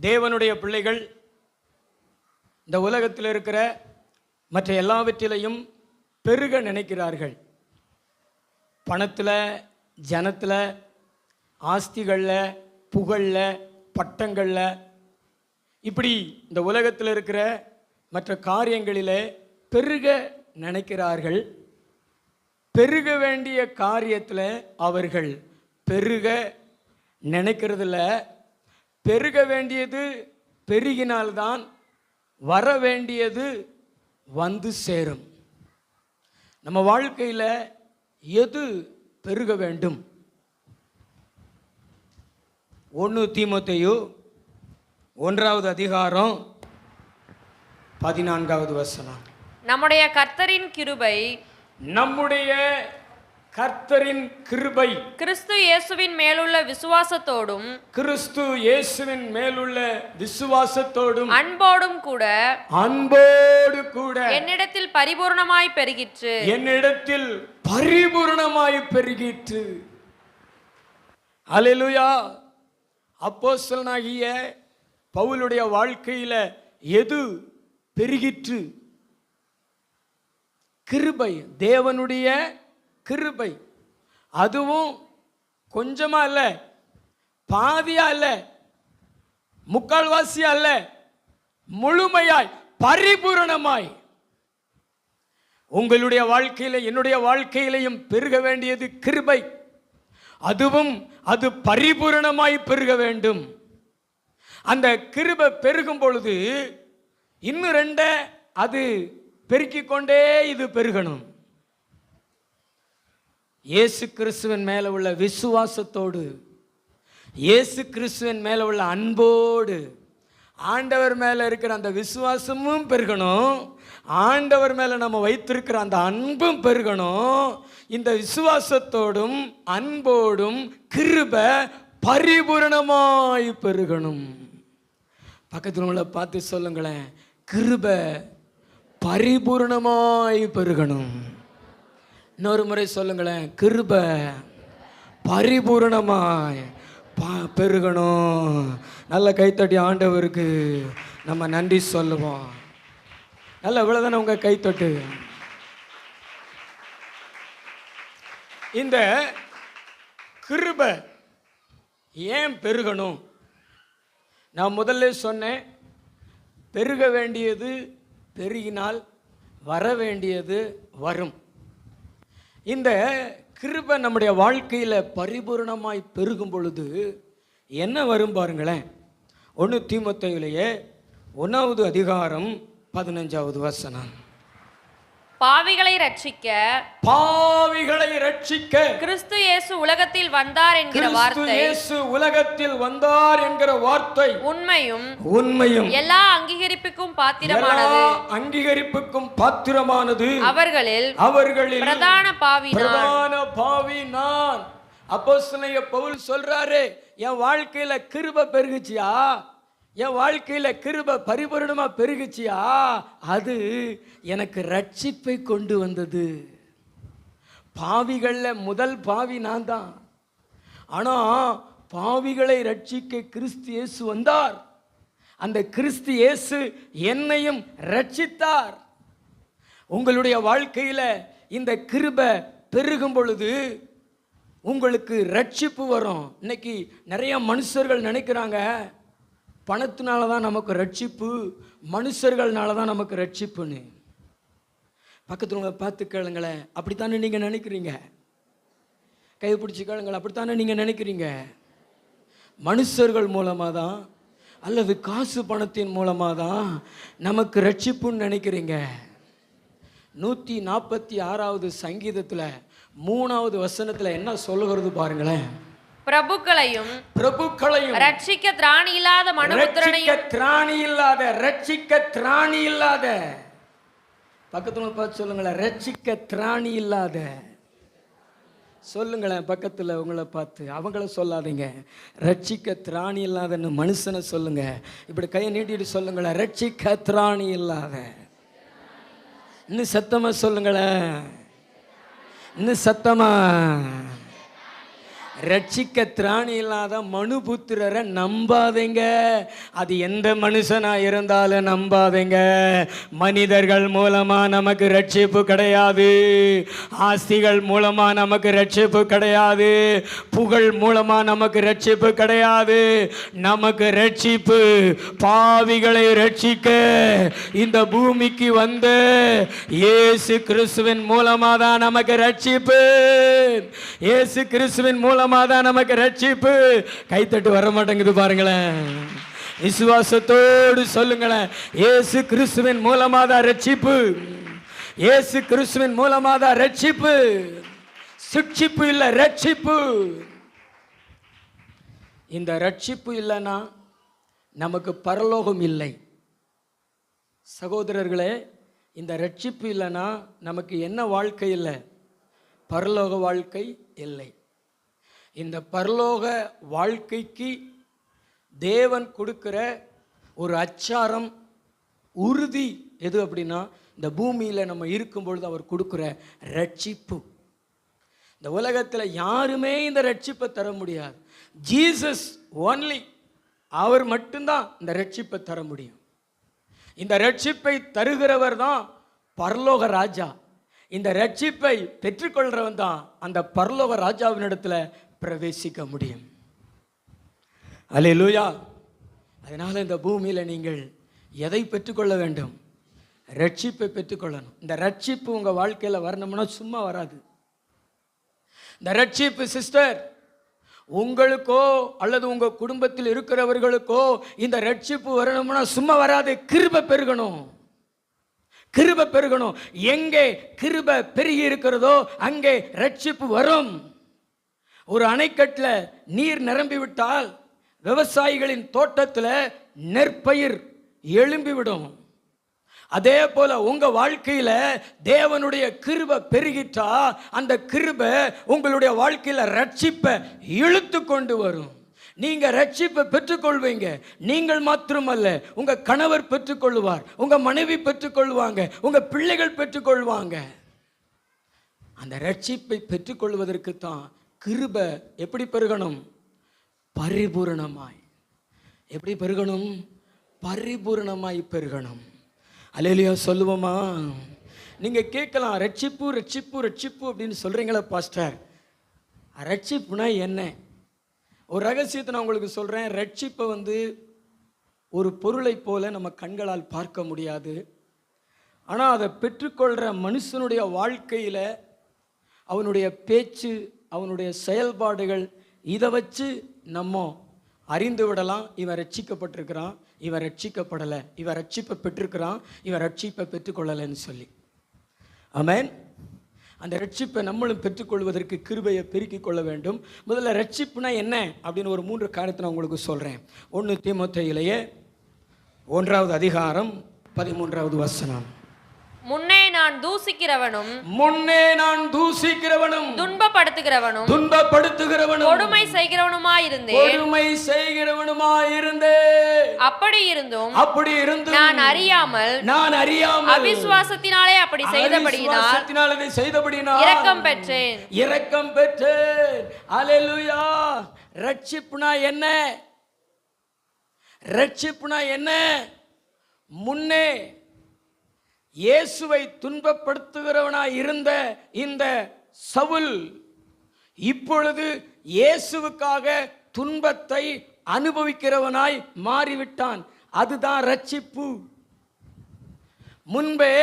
தேவனுடைய பிள்ளைகள் இந்த உலகத்தில் இருக்கிற மற்ற எல்லாவற்றிலையும் பெருக நினைக்கிறார்கள். பணத்தில், ஜனத்தில், ஆஸ்திகளில், புகழில், பட்டங்களில், இப்படி இந்த உலகத்தில் இருக்கிற மற்ற காரியங்களிலே பெருக நினைக்கிறார்கள். பெருக வேண்டிய காரியத்தில் அவர்கள் பெருக நினைக்கிறதில்ல. பெருக வேண்டியது பெருகினால்தான் வர வேண்டியது வந்து சேரும். நம்ம வாழ்க்கையில் எது பெருக வேண்டும்? 1 தீமோத்தேயு 1வது அதிகாரம் 14வது வசனம். நம்முடைய கர்த்தரின் கிருபை கிறிஸ்து இயேசுவின் மேலுள்ள விசுவாசத்தோடும் அன்போடும் கூட என்னிடத்தில் பரிபூரணமாய் பெருகிற்று. அல்லேலூயா. அப்போஸ்தலனாகிய பவுலுடைய வாழ்க்கையில எது பெருகிற்று? கிருபை, தேவனுடைய கிருபை. அதுவும் கொஞ்சமா அல்ல, பாதியா அல்ல, முக்கால்வாசியா அல்ல, முழுமையாய் பரிபூரணமாய். உங்களுடைய வாழ்க்கையில என்னுடைய வாழ்க்கையிலையும் பெருக வேண்டியது கிருபை. அதுவும் அது பரிபூரணமாய் பெருக வேண்டும். அந்த கிருபை பெருகும் பொழுது இன்னும் 2 அது பெருக்கிக் கொண்டே இது பெருகணும். இயேசு கிறிஸ்துவின் மேல உள்ள விசுவாசத்தோடு, இயேசு கிறிஸ்துவின் மேல உள்ள அன்போடு, ஆண்டவர் மேல இருக்கிற அந்த விசுவாசமும் பெருகணும். ஆண்டவர் மேல நம்ம வைத்திருக்கிற அந்த அன்பும் பெருகணும். இந்த விசுவாசத்தோடும் அன்போடும் கிருபை பரிபூரணமாய் பெருகணும். பக்கத்தில் உள்ள பார்த்து சொல்லுங்களேன், கிருபை பரிபூரணமாய் பெருகணும். இன்னொரு முறை சொல்லுங்களேன், கிருபை பரிபூரணமாய் பெருகணும். நல்ல கைத்தட்டி ஆண்டவருக்கு நம்ம நன்றி சொல்லுவோம். நல்ல இவ்வளவுதானே உங்க கைத்தட்டு. இந்த கிருபை ஏன் பெருகணும்? நான் முதல்ல சொன்னேன், பெருக வேண்டியது பெருகினால் வர வேண்டியது வரும். இந்த கிருபை நம்முடைய வாழ்க்கையில் பரிபூர்ணமாய் பெருகும் பொழுது என்ன வரும் பாருங்களேன். 1 தீமோத்தேயுவிலே 1வது அதிகாரம் 15வது வசனம். பாவிகளை ரட்சிக்க கிறிஸ்து இயேசு உலகத்தில் வந்தார் என்கிற வார்த்தை உண்மையும் எல்லா அங்கீகரிப்புக்கும் பாத்திரமானது. அவர்களில் பிரதான பாவி நான். அப்போஸ்தலனாகிய பவுல் சொல்றாரு, என் வாழ்க்கையில கிருபை பெருகுச்சியா, என் வாழ்க்கையில கிருபை பரிபூரணமா பெருகுச்சியா, அது எனக்கு ரட்சிப்பை கொண்டு வந்தது. பாவிகள்ல முதல் பாவி நான் தான். ஆனா பாவிகளை ரட்சிக்க கிறிஸ்து இயேசு வந்தார். அந்த கிறிஸ்து இயேசு என்னையும் ரட்சித்தார். உங்களுடைய வாழ்க்கையில இந்த கிருபை பெருகும் பொழுது உங்களுக்கு ரட்சிப்பு வரும். இன்னைக்கு நிறைய மனுஷர்கள் நினைக்கிறாங்க, பணத்தினால தான் நமக்கு ரட்சிப்பு, மனுஷர்கள்னால தான் நமக்கு ரட்சிப்புன்னு. பக்கத்தில் உங்களை பார்த்து கேளுங்களேன், அப்படித்தானே நீங்கள் நினைக்கிறீங்க? கைப்பிடிச்சி கேளுங்களேன், அப்படித்தானே நீங்கள் நினைக்கிறீங்க? மனுஷர்கள் மூலமாக தான் அல்லது காசு பணத்தின் மூலமாக தான் நமக்கு ரட்சிப்புன்னு நினைக்கிறீங்க. 146வது சங்கீதத்தில் 3வது வசனத்தில் என்ன சொல்லுகிறது பாருங்களேன். பிரபுக்களையும் ரட்சிக்க திராணி இல்லாத பக்கத்துல பார்த்து சொல்லுங்களேன், ரட்சிக்க திராணி இல்லாத. சொல்லுங்களேன் பக்கத்துல உங்களை பார்த்து, அவங்கள சொல்லாதீங்க, ரட்சிக்க திராணி இல்லாதன்னு மனுஷனை சொல்லுங்க. இப்படி கையை நீட்டிட்டு சொல்லுங்களேன், ரட்சிக்க திராணி இல்லாத. இன்னும் சத்தமா சொல்லுங்களேன், இன்னும் சத்தமா. ரட்சிக்க திராணி இல்லாத மனுபுத்திரரை நம்பாதீங்க. அது எந்த மனுஷனா இருந்தாலும் நம்பாதீங்க. மனிதர்கள் மூலமா நமக்கு ரட்சிப்பு கிடையாது. ஆஸ்திகள் மூலமா நமக்கு ரட்சிப்பு கிடையாது. புகழ் மூலமா நமக்கு ரட்சிப்பு கிடையாது. நமக்கு ரட்சிப்பு பாவிகளை ரட்சிக்க இந்த பூமிக்கு வந்த இயேசு கிறிஸ்துவின் மூலமா தான் நமக்கு ரட்சிப்பு. இயேசு கிறிஸ்துவின் மூலமா தான் நமக்கு ரட்சிப்பு. கைத்தட்டு வர மாட்டேங்குது பாருங்களேன். விசுவாசத்தோடு சொல்லுங்களேன், இயேசு கிறிஸ்துவின் மூலமா தான் ரட்சிப்பு. இயேசு கிறிஸ்துவின் மூலமா தான் ரட்சிப்பு. சிட்சிப்பு இல்ல, ரட்சிப்பு. இந்த ரட்சிப்பு இல்லைன்னா நமக்கு பரலோகம் இல்லை. சகோதரர்களே, இந்த ரட்சிப்பு இல்லைன்னா நமக்கு என்ன வாழ்க்கை இல்லை? பரலோக வாழ்க்கை இல்லை. இந்த பரலோக வாழ்க்கைக்கு தேவன் கொடுக்கிற ஒரு அச்சாரம், உறுதி எது அப்படின்னா, இந்த பூமியில் நம்ம இருக்கும் பொழுது அவர் கொடுக்கிற ரட்சிப்பு. இந்த உலகத்தில் யாருமே இந்த ரட்சிப்பை தர முடியாது. ஜீசஸ் ஒன்லி, அவர் மட்டும்தான் இந்த ரட்சிப்பை தர முடியும். இந்த ரட்சிப்பை தருகிறவர் தான் பரலோக ராஜா. இந்த ரட்சிப்பை பெற்றுக்கொள்றவன் தான் அந்த பரலோக ராஜாவினிடத்தில் பிரவேசிக்க முடியும். அல்லேலூயா. அதனால் இந்த பூமியில் நீங்கள் எதை பெற்றுக்கொள்ள வேண்டும்? ரட்சிப்பை பெற்றுக்கொள்ளணும். இந்த ரட்சிப்பு உங்கள் வாழ்க்கையில் வரணும்னா சும்மா வராது. இந்த ரட்சிப்பு சிஸ்டர் உங்களுக்கோ அல்லது உங்கள் குடும்பத்தில் இருக்கிறவர்களுக்கோ இந்த ரட்சிப்பு வரணும்னா சும்மா வராது. கிருபை பெருகணும், கிருபை பெருகணும். எங்கே கிருபை பெருகி இருக்கிறதோ அங்கே ரட்சிப்பு வரும். ஒரு அணைக்கட்டில் நீர் நிரம்பி விட்டால் விவசாயிகளின் தோட்டத்தில் நெற்பயிர் எழும்பிவிடும். அதே போல உங்க வாழ்க்கையில தேவனுடைய கிருபை பெருகிட்டா அந்த கிருபை உங்களுடைய வாழ்க்கையில ரட்சிப்பை இழுத்து கொண்டு வரும். நீங்க ரட்சிப்பை பெற்றுக்கொள்வீங்க. நீங்கள் மாத்திரமல்ல, உங்க கணவர் பெற்றுக்கொள்வார், உங்க மனைவி பெற்றுக்கொள்வாங்க, உங்க பிள்ளைகள் பெற்றுக்கொள்வாங்க. அந்த ரட்சிப்பை பெற்றுக்கொள்வதற்கு தான் கிருபை எப்படி பெருகணும்? பரிபூரணமாய். எப்படி பெருகணும்? பரிபூரணமாய் பெருகணும். அல்லேலூயா சொல்லுவோமா? நீங்க கேட்கலாம், ரட்சிப்பு ரட்சிப்பு ரட்சிப்பு அப்படின்னு சொல்றீங்களா பாஸ்டர்? ரட்சிப்புனா என்ன? ஒரு ரகசியத்தை நான் உங்களுக்கு சொல்றேன். ரட்சிப்பை ஒரு பொருளை போல நம்ம கண்களால் பார்க்க முடியாது. ஆனால் அதை பெற்றுக்கொள்கிற மனுஷனுடைய வாழ்க்கையில் அவனுடைய பேச்சு, அவனுடைய செயல்பாடுகள், இதை வச்சு நம்ம அறிந்து விடலாம். இவன் ரட்சிக்கப்பட்டிருக்கிறான், இவன் ரட்சிக்கப்படலை, இவன் ரட்சிப்பை பெற்றிருக்கிறான், இவன் ரட்சிப்பை பெற்றுக்கொள்ளலைன்னு சொல்லி. ஆமென். அந்த ரட்சிப்பை நம்மளும் பெற்றுக்கொள்வதற்கு கிருபையை பெருக்கிக் கொள்ள வேண்டும். முதல்ல ரட்சிப்புனா என்ன அப்படின்னு ஒரு 3 காரியத்தை நான் உங்களுக்கு சொல்கிறேன். 1 தீமோத்தேயுவிலே 1வது அதிகாரம் 13வது வசனம். முன்னே நான் தூசிக்கிறவனும் துன்பப்படுத்துகிறவனும் கொடுமை செய்கிறவனுமாயிருந்தேன். அப்படி இருந்தும் நான் அறியாமல் அவிசுவாசத்தினாலே அப்படி செய்தபடியினால் இரக்கம் பெற்றேன். அல்லேலூயா. ரட்சிப்புனா என்ன? ரட்சிப்புனா என்ன? முன்னே இயேசுவை துன்பப்படுத்துகிறவனாய் இருந்த இந்த சவுல் இப்பொழுது இயேசுவுக்காக துன்பத்தை அனுபவிக்கிறவனாய் மாறிவிட்டான். அதுதான் ரட்சிப்பு. முன்பே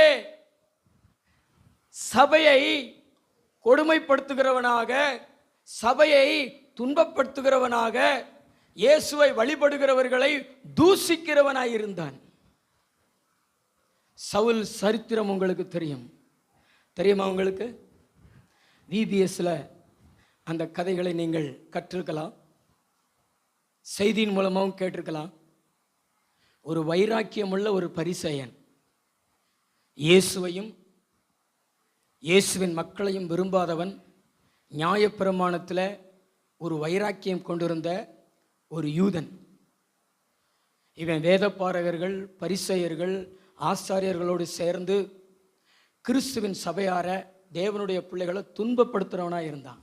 சபையை கொடுமைப்படுத்துகிறவனாக, சபையை துன்பப்படுத்துகிறவனாக, இயேசுவை வழிபடுகிறவர்களை தூசிக்கிறவனாய் இருந்தான். சவுல் சரித்திரம் உங்களுக்கு தெரியுமா? உங்களுக்கு VBSல அந்த கதைகளை நீங்கள் கற்றிருக்கலாம், செய்தியின் மூலமாகவும் கேட்டிருக்கலாம். ஒரு வைராக்கியமுள்ள ஒரு பரிசேயன், இயேசுவையும் இயேசுவின் மக்களையும் விரும்பாதவன், நியாயப்பிரமாணத்தில் ஒரு வைராக்கியம் கொண்டிருந்த ஒரு யூதன். இவன் வேதபாரகர்கள், பரிசேயர்கள், ஆசாரியர்களோடு சேர்ந்து கிறிஸ்துவின் சபையார தேவனுடைய பிள்ளைகளை துன்பப்படுத்துகிறவனாக இருந்தான்.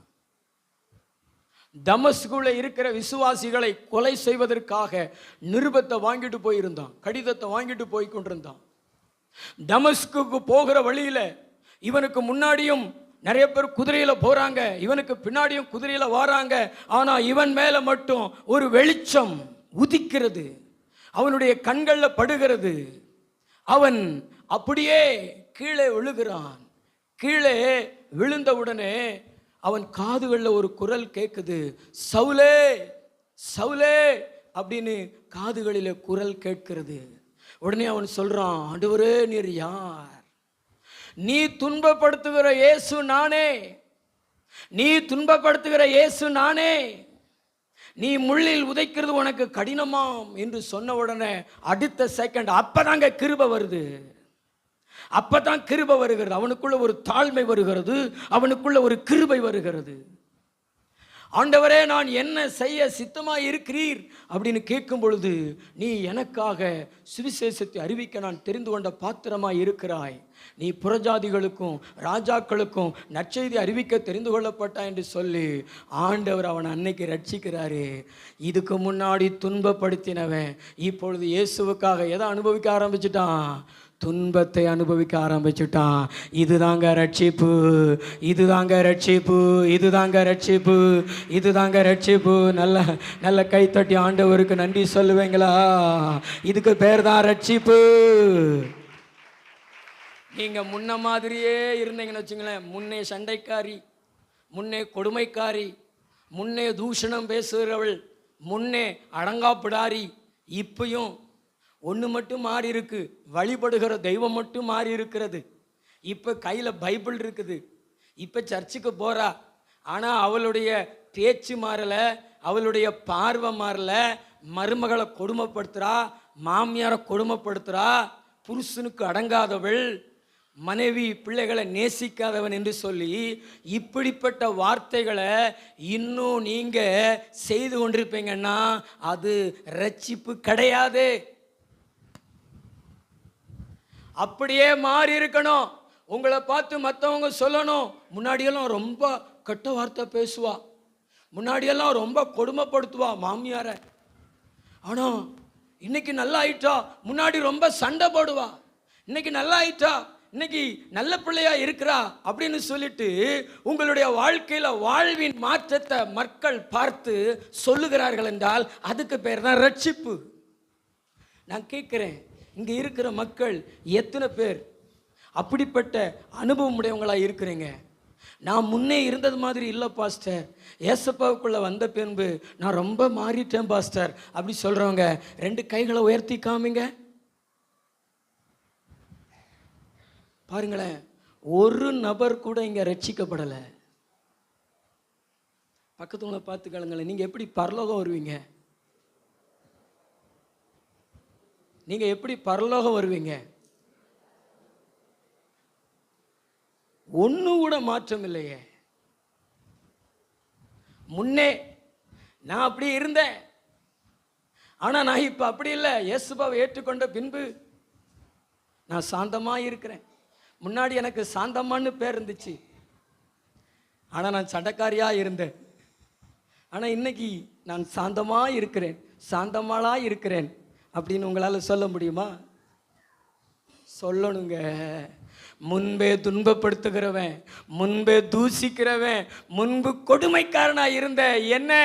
தமஸ்குல இருக்கிற விசுவாசிகளை கொலை செய்வதற்காக நிருபத்தை வாங்கிட்டு போயிருந்தான், கடிதத்தை வாங்கிட்டு போய் கொண்டிருந்தான். தமஸ்குக்கு போகிற வழியில இவனுக்கு முன்னாடியும் நிறைய பேர் குதிரையில போறாங்க, இவனுக்கு பின்னாடியும் குதிரையில வராங்க. ஆனா இவன் மேல மட்டும் ஒரு வெளிச்சம் உதிக்கிறது, அவனுடைய கண்கள்ல படுகிறது. அவன் அப்படியே கீழே விழுகிறான். கீழே விழுந்தவுடனே அவன் காதுகளில் ஒரு குரல் கேட்குது, சவுலே சவுலே அப்படின்னு காதுகளில் குரல் கேட்கிறது. உடனே அவன் சொல்றான், ஆண்டவரே நீர் யார்? நீ துன்பப்படுத்துகிற இயேசு நானே, நீ துன்பப்படுத்துகிற இயேசு நானே, நீ முள்ளில் உதைக்கிறது உனக்கு கடினமாம் என்று சொன்ன உடனே அடுத்த செகண்ட் அப்பதாங்க கிருபை வருது, அப்பதான் கிருபை வருகிறது. அவனுக்குள்ள ஒரு தாழ்மை வருகிறது, அவனுக்குள்ள ஒரு கிருபை வருகிறது. ஆண்டவரே நான் என்ன செய்ய சித்தமாக இருக்கிறீர் அப்படின்னு கேட்கும் பொழுது, நீ எனக்காக சுவிசேஷத்தை அறிவிக்க நான் தெரிந்து கொண்ட பாத்திரமாய் இருக்கிறாய், நீ புறஜாதிகளுக்கும் ராஜாக்களுக்கும் நற்செய்தி அறிவிக்க தெரிந்து கொள்ளப்பட்டாய் என்று சொல்லி ஆண்டவர் அவனை அன்னைக்கு ரட்சிக்கிறாரு. இதுக்கு முன்னாடி துன்பப்படுத்தினவன் இப்பொழுது இயேசுவுக்காக எதை அனுபவிக்க ஆரம்பிச்சிட்டான்? துன்பத்தை அனுபவிக்க ஆரம்பிச்சுட்டான். இதுதாங்க ரட்சிப்பு, இதுதாங்க ரட்சிப்பு, இதுதாங்க ரட்சிப்பு, இதுதாங்க ரட்சிப்பு. நல்ல நல்ல கைத்தட்டி ஆண்டவருக்கு நன்றி சொல்லுவீங்களா? இதுக்கு பேர் தான் ரட்சிப்பு. நீங்க முன்ன மாதிரியே இருந்தீங்கன்னு வச்சுங்களேன், முன்னே சண்டைக்காரி, முன்னே கொடுமைக்காரி, முன்னே தூஷணம் பேசுகிறவள், முன்னே அடங்காப்பிடாரி, இப்பயும் ஒன்று மட்டும் மாறி இருக்கு, வழிபடுகிற தெய்வம் மட்டும் மாறி இருக்கிறது. இப்போ கையில் பைபிள் இருக்குது, இப்போ சர்ச்சுக்கு போகிறா, ஆனால் அவளுடைய பேச்சு மாறலை, அவளுடைய பார்வை மாறல. மருமகளை கொடுமைப்படுத்துகிறா, மாமியாரை கொடுமைப்படுத்துகிறா, புருஷனுக்கு அடங்காதவள், மனைவி பிள்ளைகளை நேசிக்காதவன் என்று சொல்லி இப்படிப்பட்ட வார்த்தைகளை இன்னும் நீங்கள் செய்து கொண்டிருப்பீங்கன்னா அது ரட்சிப்பு கிடையாது. அப்படியே மாறி இருக்கணும். உங்களை பார்த்து மற்றவங்க சொல்லணும், முன்னாடியெல்லாம் ரொம்ப கெட்ட வார்த்தை பேசுவா, முன்னாடியெல்லாம் ரொம்ப கொடுமைப்படுத்துவா மாமியாரை, ஆனால் இன்னைக்கு நல்லா ஆயிட்டா, முன்னாடி ரொம்ப சண்டை போடுவா, இன்னைக்கு நல்லா ஆயிட்டா, இன்னைக்கு நல்ல பிள்ளையா இருக்கிறா அப்படின்னு சொல்லிட்டு உங்களுடைய வாழ்க்கையில வாழ்வின் மாற்றத்தை மக்கள் பார்த்து சொல்லுகிறார்கள் என்றால் அதுக்கு பேர் தான் ரட்சிப்பு. நான் கேட்கிறேன், இங்கே இருக்கிற மக்கள் எத்தனை பேர் அப்படிப்பட்ட அனுபவம் உடையவங்களாக இருக்கிறீங்க? நான் முன்னே இருந்தது மாதிரி இல்லை பாஸ்டர், ஏசப்பாவுக்குள்ளே வந்த பின்பு நான் ரொம்ப மாறிட்டேன் பாஸ்டர் அப்படி சொல்கிறவங்க 2 கைகளை உயர்த்தி காமிங்க பாருங்களேன். ஒரு நபர் கூட இங்கே ரட்சிக்கப்படலை. பக்கத்துவங்களை பார்த்து கேளுங்களேன், நீங்கள் எப்படி பரலோகம் வருவீங்க? நீங்க எப்படி பரலோகம் வருவீங்க? ஒண்ணு கூட மாற்றம் இல்லையே. முன்னே நான் அப்படி இருந்தேன், ஆனா நான் இப்ப அப்படி இல்லை. இயேசுவை ஏற்றுக்கொண்ட பின்பு நான் சாந்தமா இருக்கிறேன். முன்னாடி எனக்கு சாந்தமான்னு பேர் இருந்துச்சு, ஆனா நான் சண்டைக்காரியா இருந்தேன். ஆனா இன்னைக்கு நான் சாந்தமா இருக்கிறேன், சாந்தமாளா இருக்கிறேன் அப்படின்னு உங்களால் சொல்ல முடியுமா? சொல்லணுங்க. முன்பே துன்பப்படுத்துகிறவன், முன்பே தூசிக்கிறவன், முன்பு கொடுமைக்காரனா இருந்த என்ன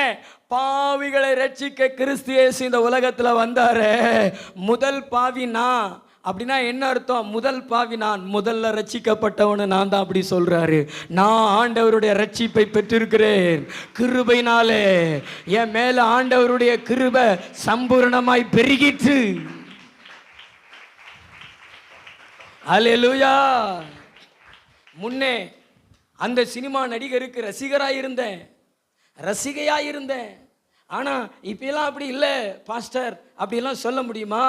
பாவிகளை ரட்சிக்க கிறிஸ்து இயேசு இந்த உலகத்தில் வந்தாரு. முதல் பாவி நான் அப்படின்னா என்ன அர்த்தம்? முதல் பாவி நான், முதல்ல ரட்சிக்கப்பட்டவனு நான் தான் அப்படி சொல்றாரு. நான் ஆண்டவருடைய ரட்சிப்பை பெற்றிருக்கிறேன். கிருபையினாலே என் மேல ஆண்டவருடைய கிருபை சம்பூர்ணமாய் பெருகிற்று. அல்லேலூயா. முன்னே அந்த சினிமா நடிகருக்கு ரசிகராயிருந்தேன், ரசிகையாயிருந்தேன். ஆனா இப்பெல்லாம் அப்படி இல்லை பாஸ்டர் அப்படிலாம் சொல்ல முடியுமா?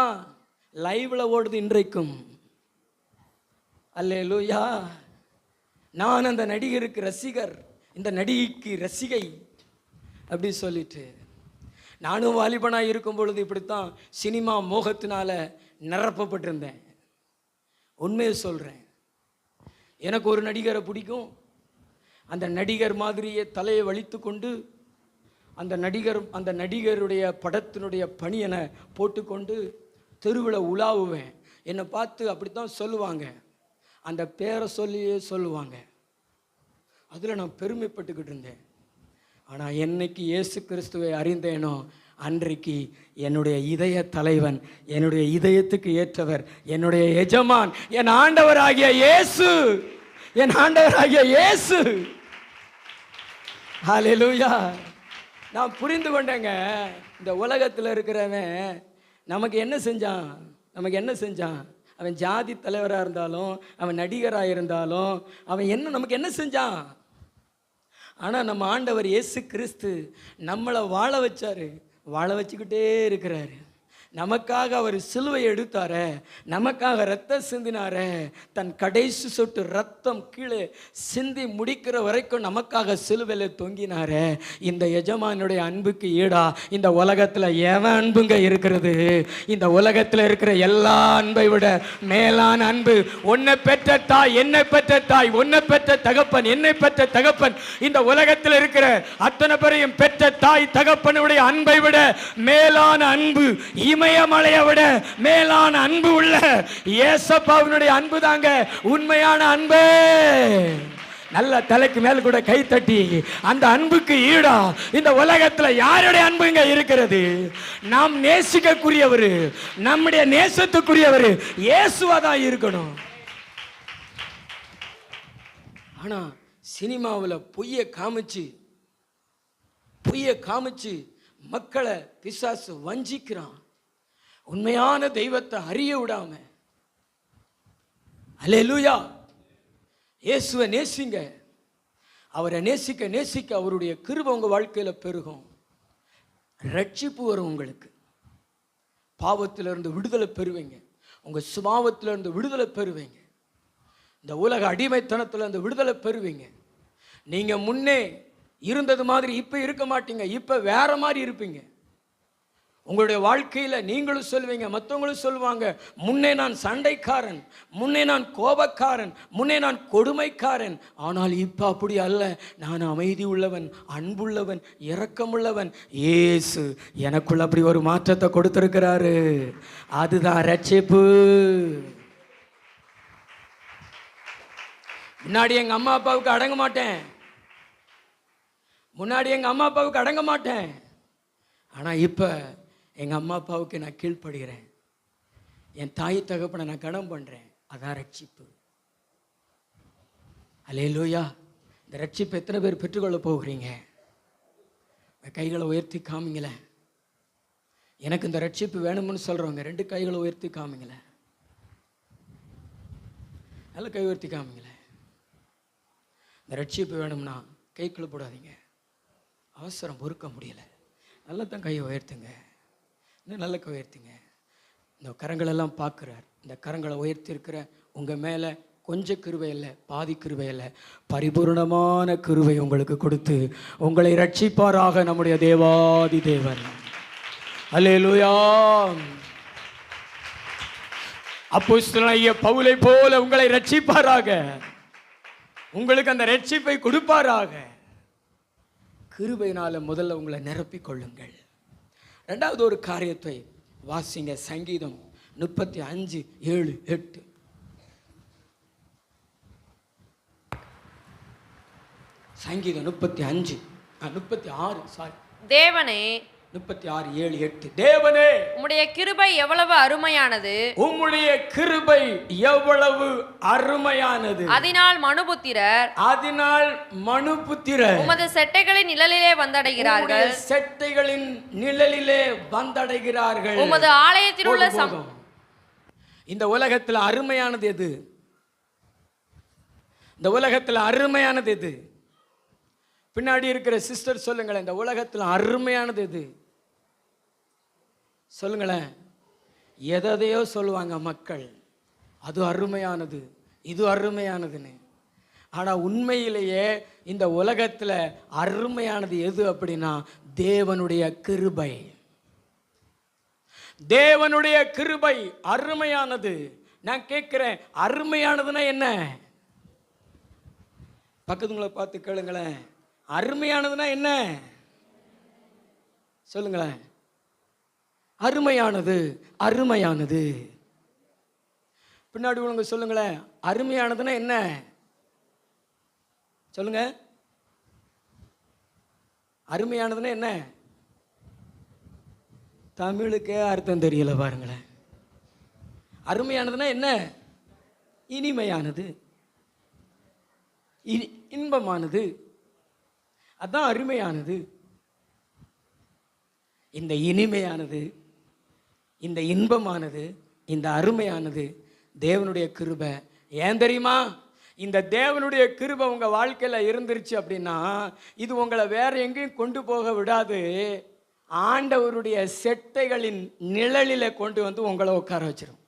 லைவ்ல ஓடுது இன்றைக்கும். அல்லேலூயா. நான் அந்த நடிகருக்கு ரசிகர், இந்த நடிகைக்கு ரசிகை அப்படி சொல்லிட்டு நானும் வாலிபனாக இருக்கும் பொழுது இப்படித்தான் சினிமா மோகத்தினால நிரப்பப்பட்டிருந்தேன். உண்மையை சொல்கிறேன், எனக்கு ஒரு நடிகரை பிடிக்கும். அந்த நடிகர் மாதிரியே தலையை வலித்து கொண்டு அந்த நடிகருடைய படத்தினுடைய பணியனை போட்டுக்கொண்டு தெருவில் உலாவுவேன். என்னை பார்த்து அப்படித்தான் சொல்லுவாங்க, அந்த பேரை சொல்லியே சொல்லுவாங்க. அதில் நான் பெருமைப்பட்டுக்கிட்டு இருந்தேன். ஆனால் என்னைக்கு இயேசு கிறிஸ்துவை அறிந்தேனோ அன்றைக்கு என்னுடைய இதய தலைவன், என்னுடைய இதயத்துக்கு ஏற்றவர், என்னுடைய எஜமான், என் ஆண்டவராகிய இயேசு, என் ஆண்டவராகிய இயேசு. ஹல்லேலூயா. நான் புரிந்து கொண்டேங்க, இந்த உலகத்தில் இருக்கிறவன் நமக்கு என்ன செஞ்சான், அவன் ஜாதி தலைவராக இருந்தாலும், அவன் நடிகராக இருந்தாலும், அவன் நமக்கு என்ன செஞ்சான். ஆனால் நம்ம ஆண்டவர் இயேசு கிறிஸ்து நம்மளை வாழ வச்சுக்கிட்டே இருக்கிறாரு. நமக்காக அவர் சிலுவை எடுத்தாரே, நமக்காக ரத்தம் சிந்தினாரே, தன் கடைசி சொட்டு ரத்தம் கீழே சிந்தி முடிக்கிற வரைக்கும் நமக்காக சிலுவையில் தொங்கினாரே. இந்த எஜமானுடைய அன்புக்கு ஈடா இந்த உலகத்தில் எவன் அன்புங்க இருக்கிறது? இந்த உலகத்தில் இருக்கிற எல்லா அன்பை விட மேலான அன்பு, உன்னை பெற்ற தாய், என்னை பெற்ற தாய், உன்னை பெற்ற தகப்பன், என்னை பெற்ற தகப்பன், இந்த உலகத்தில் இருக்கிற அத்தனை பேரையும் பெற்ற தாய் தகப்பனுடைய அன்பை விட மேலான அன்பு, இமயமலையை விட மேலான அன்பு உள்ள இயேசப்பாவினுடைய அன்பு தாங்க உண்மையான அன்பு. நல்ல தலைக்கு மேல் கூட கை தட்டி அந்த அன்புக்கு ஈடா இந்த உலகத்துல யாருடைய அன்புங்க இருக்கிறது? நாம் நேசிக்கக்கூடியவர், நம்முடைய நேசத்துக்குரியவர் இயேசுவாதான் இருக்கணும். ஆனா சினிமாவில் பொய்யை காமிச்சு மக்களை பிசாசு வஞ்சிக்கிறான். உண்மையான தெய்வத்தை அறிய விடாம. அல்லேலூயா. இயேசுவை நேசிங்க. அவரை நேசிக்க அவருடைய கிருபை உங்க வாழ்க்கையில பெருகும். ரட்சிப்பு வரும். உங்களுக்கு பாவத்திலிருந்து விடுதலை பெறுவீங்க. உங்க சுபாவத்திலிருந்து விடுதலை பெறுவீங்க. இந்த உலக அடிமைத்தனத்திலிருந்து விடுதலை பெறுவீங்க. நீங்க முன்னே இருந்தது மாதிரி இப்ப இருக்க மாட்டீங்க. இப்ப வேற மாதிரி இருப்பீங்க. உங்களுடைய வாழ்க்கையில் நீங்களும் சொல்லுவீங்க, மற்றவங்களும் சொல்லுவாங்க, முன்னே நான் சண்டைக்காரன், முன்னே நான் கோபக்காரன், முன்னே நான் கொடுமைக்காரன், ஆனால் இப்போ அப்படி அல்ல, நான் அமைதி உள்ளவன், அன்புள்ளவன், இரக்கமுள்ளவன். இயேசு எனக்குள்ள அப்படி ஒரு மாற்றத்தை கொடுத்திருக்கிறாரு. அதுதான் ரட்சிப்பு. முன்னாடி எங்க அம்மா அப்பாவுக்கு அடங்க மாட்டேன், ஆனா இப்ப எங்க அம்மா அப்பாவுக்கு நான் கீழ்ப்படுகிறேன். என் தாய் தகப்பனை நான் கனம் பண்றேன். அதான் ரட்சிப்பு. அல்லேலூயா. இந்த ரட்சிப்பு எத்தனை பேர் பெற்றுக்கொள்ள போகிறீங்க? கைகளை உயர்த்தி காமிங்களேன். எனக்கு இந்த ரட்சிப்பு வேணும்னு சொல்றவங்க 2 கைகளை உயர்த்தி காமிங்களேன். நல்ல கை உயர்த்தி காமிங்களேன். இந்த ரட்சிப்பு வேணும்னா கைக்குள்ள போடாதீங்க. அவசரம் பொறுக்க முடியல. நல்லா தான் கையை உயர்த்துங்க. இன்னும் நல்ல கை உயர்த்துங்க. இந்த கரங்களெல்லாம் பார்க்குறார். இந்த கரங்களை உயர்த்தி இருக்கிற உங்கள் மேலே கொஞ்சம் கிருபை இல்லை, பாதி கிருபை இல்லை, பரிபூர்ணமான கிருபை உங்களுக்கு கொடுத்து உங்களை ரட்சிப்பாராக நம்முடைய தேவாதி தேவன். அல்லேலூயா. அப்போஸ்தலனாகிய பவுலை போல உங்களை ரட்சிப்பாராக, உங்களுக்கு அந்த ரட்சிப்பை கொடுப்பாராக. கிருபையினால முதல்ல உங்களை நிரப்பிக் கொள்ளுங்கள். 2வது ஒரு காரியத்தை வாசிங்க. சங்கீதம் 35:7-8. சங்கீதம் 36 தேவனே 36:7-8. தேவனே உம்முடைய கிருபை எவ்வளவு அருமையானது, உம்முடைய கிருபை எவ்வளவு அருமையானது. அதனால் மனுபுத்திரர் உமது செட்டைகளின் நிழலிலே வந்தடைகிறார்கள். உமது ஆலயத்தில் உள்ள இந்த உலகத்தில் அருமையானது எது? இந்த உலகத்தில் அருமையானது எது? பின்னாடி இருக்கிற சிஸ்டர் சொல்லுங்களேன். இந்த உலகத்தில் அருமையானது எது? சொல்லுங்களேன். எதையோ சொல்லுவாங்க மக்கள், அது அருமையானது, இது அருமையானதுன்னு. ஆனால் உண்மையிலேயே இந்த உலகத்தில் அருமையானது எது அப்படின்னா தேவனுடைய கிருபை. தேவனுடைய கிருபை அருமையானது. நான் கேட்கிறேன், அருமையானதுன்னா என்ன? பக்கத்துங்களை பார்த்து கேளுங்களேன். அருமையானதுன்னா என்ன? சொல்லுங்களேன். அருமையானது, அருமையானது. பின்னாடி உங்க சொல்லுங்களேன், அருமையானதுன்னா என்ன சொல்லுங்க. அருமையானதுன்னா என்ன? தமிழுக்கே அர்த்தம் தெரியல பாருங்களேன். அருமையானதுன்னா என்ன? இனிமையானது, இன்பமானது, அதான் அருமையானது. இந்த இனிமையானது, இந்த இன்பமானது, இந்த அருமையானது தேவனுடைய கிருபை. ஏன் தெரியுமா? இந்த தேவனுடைய கிருபை உங்க வாழ்க்கையில இருந்துருச்சு அப்படின்னா இது உங்களை வேற எங்கேயும் கொண்டு போக விடாது. ஆண்டவருடைய செட்டைகளின் நிழலில கொண்டு வந்து உங்களை உட்கார வச்சிரும்.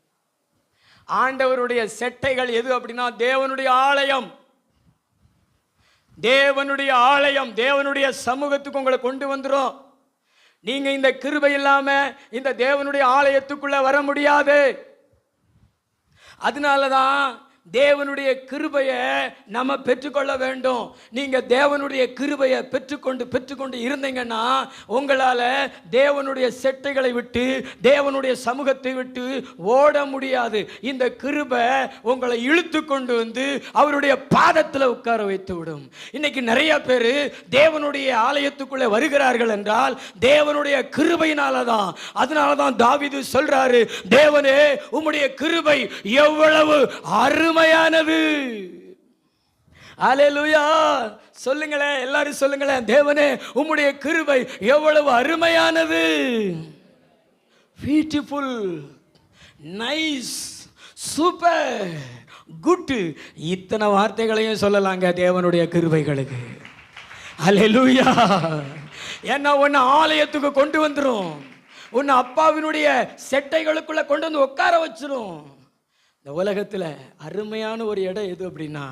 ஆண்டவருடைய செட்டைகள் எது அப்படின்னா தேவனுடைய ஆலயம். தேவனுடைய ஆலயம், தேவனுடைய சமூகத்துக்கு உங்களை கொண்டு வந்துரும். நீங்க இந்த கிருபை இல்லாம இந்த தேவனுடைய ஆலயத்துக்குள்ள வர முடியாது. அதனாலதான் தேவனுடைய கிருபையை நம்ம பெற்றுக்கொள்ள வேண்டும். நீங்க தேவனுடைய கிருபையை பெற்றுக்கொண்டு இருந்தீங்கன்னா உங்களால தேவனுடைய செட்டைகளை விட்டு தேவனுடைய சமூகத்தை விட்டு ஓட முடியாது. இந்த கிருபை உங்களை இழுத்து கொண்டு வந்து அவருடைய பாதத்தில் உட்கார வைத்து விடும். இன்னைக்கு நிறைய பேர் தேவனுடைய ஆலயத்துக்குள்ளே வருகிறார்கள் என்றால் தேவனுடைய கிருபையினாலதான். அதனாலதான் தாவீது சொல்றாரு, தேவனே உம்முடைய கிருபை எவ்வளவு அருமையானது. அல்லேலூயா. சொல்லுங்களேன், எல்லாரும் சொல்லுங்களேன், தேவனே உம்முடைய கிருபை எவ்வளவு அருமையானது. பியூட்டிஃபுல், நைஸ், சூப்பர், குட், இத்தனை வார்த்தைகளையும் சொல்லலாங்க தேவனுடைய கிருபைகளுக்கு. அல்லேலூயா. ஏன்னா உன்னை ஆலயத்துக்கு கொண்டு வந்துரும், உன்னை அப்பாவினுடைய செட்டைகளுக்குள்ள கொண்டு வந்து உட்கார வச்சிரும். இந்த உலகத்தில் அருமையான ஒரு இடம் எது அப்படின்னா,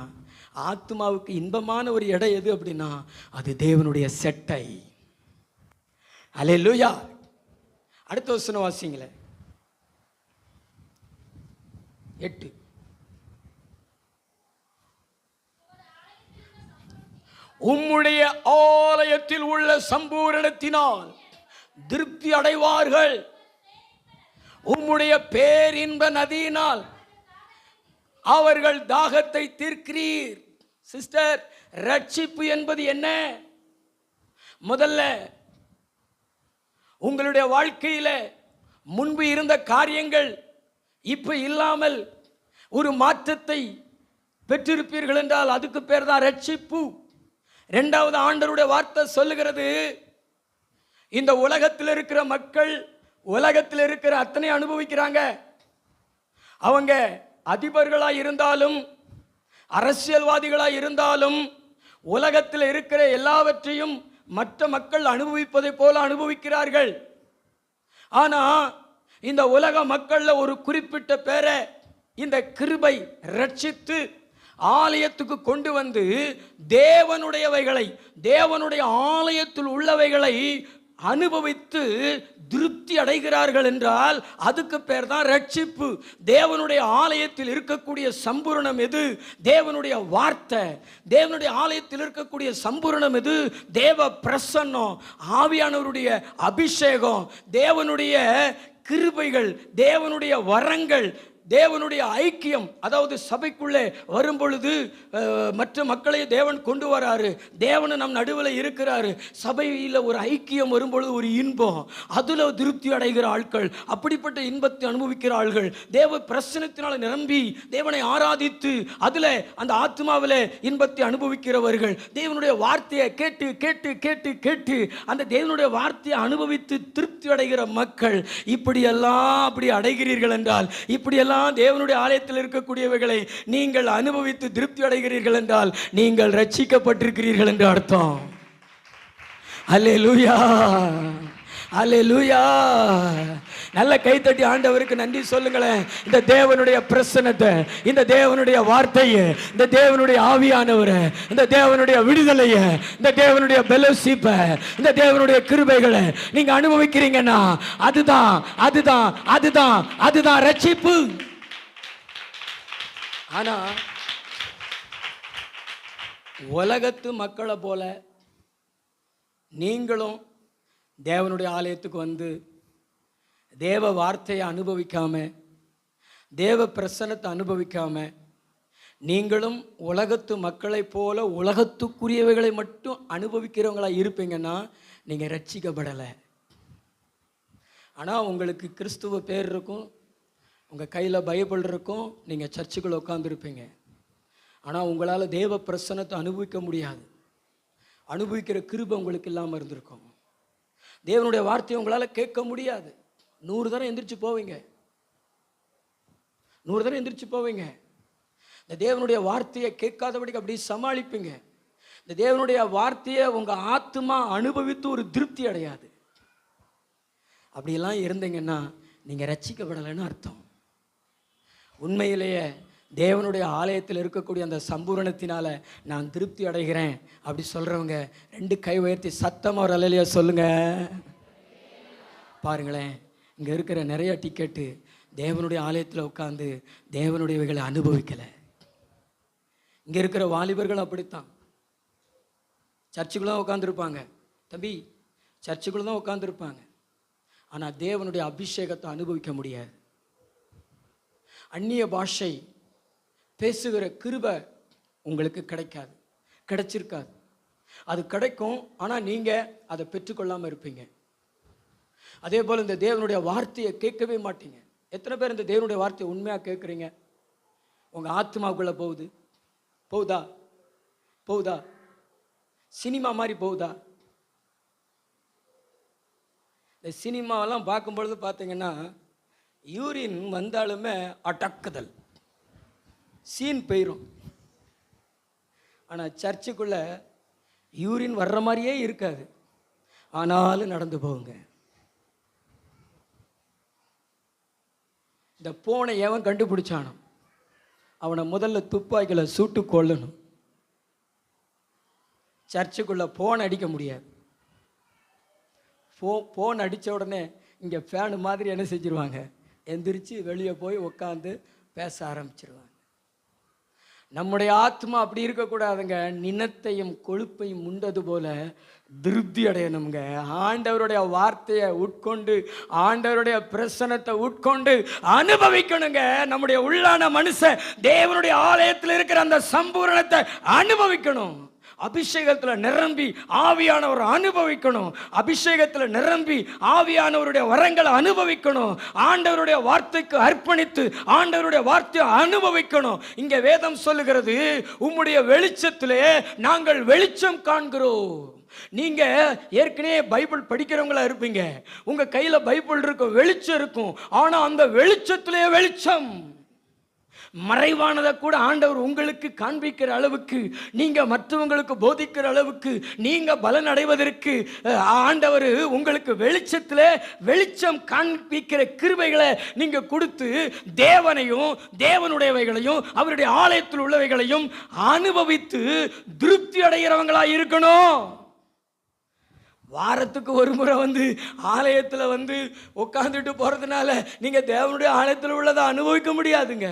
ஆத்மாவுக்கு இன்பமான ஒரு இடம் எது அப்படின்னா அது தேவனுடைய செட்டை. அல்லேலூயா. அடுத்த வசனம் வாசிங்களேன், 8. உம்முடைய ஆலயத்தில் உள்ள சம்பூரணத்தினால் திருப்தி அடைவார்கள், உம்முடைய பேரின்ப நதியினால் அவர்கள் தாகத்தை தீர்க்கிறீர். சிஸ்டர், ரட்சிப்பு என்பது என்ன? முதல்ல உங்களுடைய வாழ்க்கையில முன்பு இருந்த காரியங்கள் இப்ப இல்லாமல் ஒரு மாற்றத்தை பெற்றிருப்பீர்கள் என்றால் அதுக்கு பேர் தான் ரட்சிப்பு. இரண்டாவது, ஆண்டவருடைய வார்த்தை சொல்லுகிறது, இந்த உலகத்தில் இருக்கிற மக்கள் உலகத்தில் இருக்கிற அத்தனை அனுபவிக்கிறாங்க. அவங்க அதிபர்களாக இருந்தாலும் அரசியல்வாதிகளாக இருந்தாலும் உலகத்தில் இருக்கிற எல்லாவற்றையும் மற்ற மக்கள் அனுபவிப்பதை போல அனுபவிக்கிறார்கள். ஆனா இந்த உலக மக்கள்ல ஒரு குறிப்பிட்ட பேரை இந்த கிருபை ரட்சித்து ஆலயத்துக்கு கொண்டு வந்து தேவனுடையவைகளை, தேவனுடைய ஆலயத்தில் உள்ளவைகளை அனுபவித்து திருப்தி அடைகிறார்கள் என்றால் அதுக்கு பேர் தான் ரட்சிப்பு. தேவனுடைய ஆலயத்தில் இருக்கக்கூடிய சம்பூரணம் எது? தேவனுடைய வார்த்தை. தேவனுடைய ஆலயத்தில் இருக்கக்கூடிய சம்பூரணம் எது? தேவ பிரசன்னம், ஆவியானவருடைய அபிஷேகம், தேவனுடைய கிருபைகள், தேவனுடைய வரங்கள், தேவனுடைய ஐக்கியம். அதாவது சபைக்குள்ளே வரும் பொழுது மற்ற மக்களை தேவன் கொண்டு வராரு, தேவன் நம் நடுவில் இருக்கிறாரு. சபையில் ஒரு ஐக்கியம் வரும்பொழுது ஒரு இன்பம், அதில் திருப்தி அடைகிற ஆட்கள், அப்படிப்பட்ட இன்பத்தை அனுபவிக்கிற ஆள்கள், தேவ பிரசனத்தினால் நிரம்பி தேவனை ஆராதித்து அதில் அந்த ஆத்மாவில் இன்பத்தை அனுபவிக்கிறவர்கள், தேவனுடைய வார்த்தையை கேட்டு கேட்டு கேட்டு கேட்டு அந்த தேவனுடைய வார்த்தையை அனுபவித்து திருப்தி அடைகிற மக்கள். இப்படியெல்லாம் அப்படி அடைகிறீர்கள் என்றால், இப்படியெல்லாம் தேவனுடைய ஆலயத்தில் இருக்கக்கூடியவைகளை நீங்கள் அனுபவித்து திருப்தி அடைகிறீர்கள் என்றால் நீங்கள் ரட்சிக்கப்பட்டிருக்கிறீர்கள் என்று அர்த்தம். அல்லேலூயா, அல்லேலூயா. நல்ல கைத்தட்டி ஆண்டவருக்கு நன்றி சொல்லுங்களேன். இந்த தேவனுடைய பிரசன்னத்தை, இந்த தேவனுடைய வார்த்தையை, இந்த தேவனுடைய ஆவியானவரை, இந்த தேவனுடைய விடுதலையை, இந்த தேவனுடைய பெலோஷிப்பை, இந்த தேவனுடைய கிருபைகளை நீங்க அனுபவிக்கிறீங்கன்னா அதுதான் அதுதான் அதுதான் அதுதான் ரட்சிப்பு. ஆனா உலகத்து மக்களை போல நீங்களும் தேவனுடைய ஆலயத்துக்கு வந்து தேவ வார்த்தையை அனுபவிக்காம, தேவ பிரசன்னத்தை அனுபவிக்காம, நீங்களும் உலகத்து மக்களைப் போல உலகத்துக்குரியவைகளை மட்டும் அனுபவிக்கிறவங்களா இருப்பீங்கன்னா நீங்கள் ரட்சிக்கப்படலை. ஆனால் உங்களுக்கு கிறிஸ்துவ பேர் இருக்கும், உங்கள் கையில் பைபிள் இருக்கும், நீங்கள் சர்ச்சுக்குள்ள உட்காந்துருப்பீங்க. ஆனால் உங்களால் தேவ பிரசன்னத்தை அனுபவிக்க முடியாது. அனுபவிக்கிற கிருபை உங்களுக்கு இல்லாமல் இருந்திருக்கும். தேவனுடைய வார்த்தையை உங்களால் கேட்க முடியாது. 100 தடவை எந்திரிச்சு போவீங்க, 100 தடவை எந்திரிச்சு போவீங்க. இந்த தேவனுடைய வார்த்தையை கேட்காதபடிக்கு அப்படி சமாளிப்பீங்க. இந்த தேவனுடைய வார்த்தையை உங்கள் ஆத்மா அனுபவித்து ஒரு திருப்தி அடையாது. அப்படியெல்லாம் இருந்தீங்கன்னா நீங்கள் ரட்சிக்கப்படலைன்னு அர்த்தம். உண்மையிலேயே தேவனுடைய ஆலயத்தில் இருக்கக்கூடிய அந்த சம்பூரணத்தினால நான் திருப்தி அடைகிறேன் அப்படி சொல்கிறவங்க 2 கை உயர்த்தி சத்தமாக ஒரு அல்லேலூயா சொல்லுங்க. பாருங்களேன், இங்கே இருக்கிற நிறைய டிக்கெட்டு தேவனுடைய ஆலயத்தில் உட்காந்து தேவனுடையவைகளை அனுபவிக்கலை. இங்கே இருக்கிற வாலிபர்கள் அப்படித்தான். சர்ச்சுக்குள்ள தான் உட்காந்துருப்பாங்க தம்பி, சர்ச்சுக்குள்ள தான் உட்காந்துருப்பாங்க. ஆனால் தேவனுடைய அபிஷேகத்தை அனுபவிக்க முடியாது. அந்நிய பாஷை பேசுகிற கிருபை உங்களுக்கு கிடைக்காது, கிடைச்சிருக்காது. அது கிடைக்கும், ஆனால் நீங்கள் அதை பெற்றுக்கொள்ளாமல் இருப்பீங்க. அதே போல் இந்த தேவனுடைய வார்த்தையை கேட்கவே மாட்டீங்க. எத்தனை பேர் இந்த தேவனுடைய வார்த்தையை உண்மையாக கேட்குறீங்க? உங்கள் ஆத்மாவுக்குள்ளே போகுதா? சினிமா மாதிரி போகுதா? இந்த சினிமாவெல்லாம் பார்க்கும்பொழுது பார்த்தீங்கன்னா யூரின் வந்தாலுமே அடக்குதல், சீன் போயிடும். ஆனால் சர்ச்சுக்குள்ளே யூரின் வர்ற மாதிரியே இருக்காது, ஆனாலும் நடந்து போகுங்க. இந்த போனை எவன் கண்டுபிடிச்சானோ அவனை முதல்ல துப்பாக்கிகளை சுட்டு கொல்லணும். சர்ச்சுக்குள்ளே போன் அடிக்க முடியாது. போன் அடித்த உடனே இங்கே ஃபேனு மாதிரி என்ன செஞ்சுருவாங்க, எந்திரிச்சு வெளியே போய் உட்காந்து பேச ஆரம்பிச்சிருவாங்க. நம்முடைய ஆத்மா அப்படி இருக்கக்கூடாதுங்க. நினத்தையும் கொழுப்பையும் உண்டது போல திருப்தி அடையணுங்க. ஆண்டவருடைய வார்த்தையை உட்கொண்டு, ஆண்டவருடைய பிரசனத்தை உட்கொண்டு அனுபவிக்கணுங்க. நம்முடைய உள்ளான மனுஷன் தேவனுடைய ஆலயத்தில் இருக்கிற அந்த சம்பூரணத்தை அனுபவிக்கணும். அபிஷேகத்தில் நிரம்பி ஆவியானவர் அனுபவிக்கணும். அபிஷேகத்தில் நிரம்பி ஆவியானவருடைய வரங்களை அனுபவிக்கணும். ஆண்டவருடைய வார்த்தைக்கு அர்ப்பணித்து ஆண்டவருடைய வார்த்தையை அனுபவிக்கணும். இங்கே வேதம் சொல்லுகிறது, உம்முடைய வெளிச்சத்திலே நாங்கள் வெளிச்சம் காண்கிறோம். நீங்க ஏற்கனவே பைபிள் படிக்கிறவங்களா இருப்பீங்க, உங்க கையில பைபிள் இருக்கும், வெளிச்சம் இருக்கும். ஆனா அந்த வெளிச்சத்திலே வெளிச்சம், மறைவானதை கூட ஆண்டவர் உங்களுக்கு காண்பிக்கிற அளவுக்கு, நீங்க மற்றவங்களுக்கு போதிக்கிற அளவுக்கு, நீங்க பலன் அடைவதற்கு ஆண்டவர் உங்களுக்கு வெளிச்சத்தில் வெளிச்சம் காண்பிக்கிற கிருபைகளை நீங்க கொடுத்து தேவனையும் தேவனுடையவைகளையும் அவருடைய ஆலயத்தில் உள்ளவைகளையும் அனுபவித்து திருப்தி அடைகிறவங்களா இருக்கணும். வாரத்துக்கு ஒரு முறை வந்து ஆலயத்தில் வந்து உட்காந்துட்டு போறதுனால நீங்க தேவனுடைய ஆலயத்தில் உள்ளதை அனுபவிக்க முடியாதுங்க.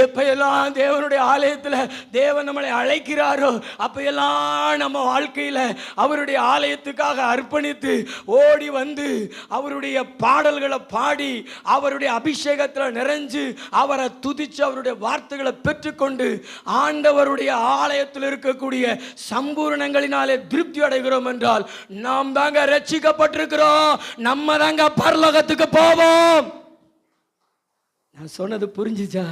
எப்பெல்லாம் தேவனுடைய ஆலயத்தில் தேவன் நம்மளை அழைக்கிறாரோ அப்பெல்லாம் நம்ம வாழ்க்கையில் அவருடைய ஆலயத்துக்காக அர்ப்பணித்து ஓடி வந்து அவருடைய பாடல்களை பாடி அவருடைய அபிஷேகத்தில் நிறைஞ்சு அவரை துதித்து அவருடைய வார்த்தைகளை பெற்றுக்கொண்டு ஆண்டவருடைய ஆலயத்தில் இருக்கக்கூடிய சம்பூரணங்களினாலே திருப்தி அடைகிறோம் என்றால் நாம் தாங்க ரட்சிக்கப்பட்டிருக்கிறோம், நம்ம தாங்க பரலோகத்துக்கு போவோம். நான் சொன்னது புரிஞ்சுச்சா?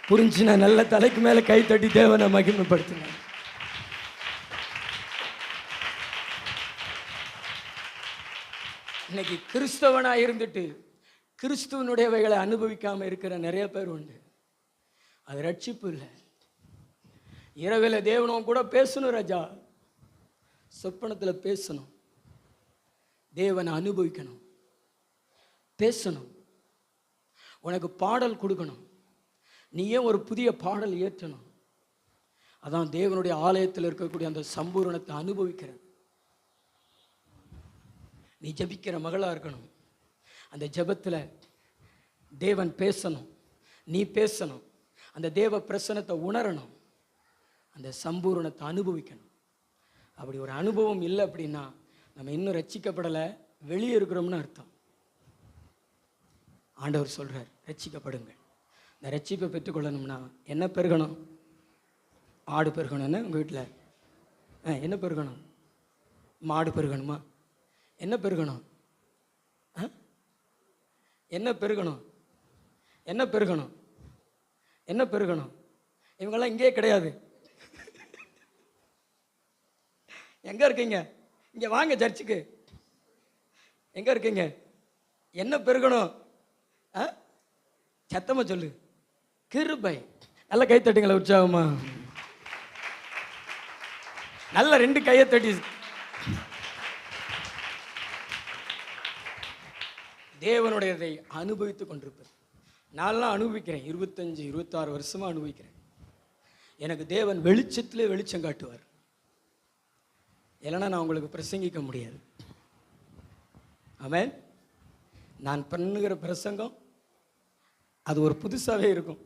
புரிஞ்சுனா நல்ல தலைக்கு மேலே கை தட்டி தேவனை மகிமைப்படுத்தினேன். இன்னைக்கு கிறிஸ்தவனா இருந்துட்டு கிறிஸ்துவனுடையவைகளை அனுபவிக்காம இருக்கிற நிறைய பேர் உண்டு. அது ரட்சிப்பு இல்லை. இரவில் தேவனும் கூட பேசணும் ராஜா, சொப்பனத்தில் பேசணும், தேவனை அனுபவிக்கணும், பேசணும், உனக்கு பாடல் கொடுக்கணும், நீயே ஒரு புதிய பாடல் ஏற்றணும். அதான் தேவனுடைய ஆலயத்தில் இருக்கக்கூடிய அந்த சம்பூரணத்தை அனுபவிக்கிறது. நீ ஜபிக்கிற மகளாக இருக்கணும், அந்த ஜபத்தில் தேவன் பேசணும், நீ பேசணும், அந்த தேவ பிரசனத்தை உணரணும், அந்த சம்பூரணத்தை அனுபவிக்கணும். அப்படி ஒரு அனுபவம் இல்லை அப்படின்னா நம்ம இன்னும் ரட்சிக்கப்படலை, வெளியே இருக்கிறோம்னு அர்த்தம். ஆண்டவர் சொல்கிறார், ரட்சிக்கப்படுங்கள். இந்த ரட்சிப்பை பெற்றுக்கொள்ளணும்னா என்ன பெருகணும்? ஆடு பெருகணும்னு உங்கள் வீட்டில் என்ன பெருகணும்? மாடு பெருகணுமா? என்ன பெருகணும்? என்ன பெருகணும்? என்ன பெருகணும்? என்ன பெருகணும்? இவங்கெல்லாம் இங்கே கிடையாது. எங்கே இருக்கீங்க? இங்கே வாங்க சர்ச்சுக்கு. எங்கே இருக்கீங்க? என்ன பெருகணும்? சத்தமாக சொல்லு. கிருபை. நல்ல கை தட்டுங்களா உற்சாகமா? நல்ல 2 கையை தட்டி. தேவனுடையதை அனுபவித்து கொண்டிருப்பது. நான்லாம் அனுபவிக்கிறேன். 25 26 வருஷமாக அனுபவிக்கிறேன். எனக்கு தேவன் வெளிச்சத்திலே வெளிச்சம் காட்டுவார். இல்லைன்னா நான் உங்களுக்கு பிரசங்கிக்க முடியாது. ஆமென். நான் பண்ணுகிற பிரசங்கம் அது ஒரு புதுசாகவே இருக்கும்.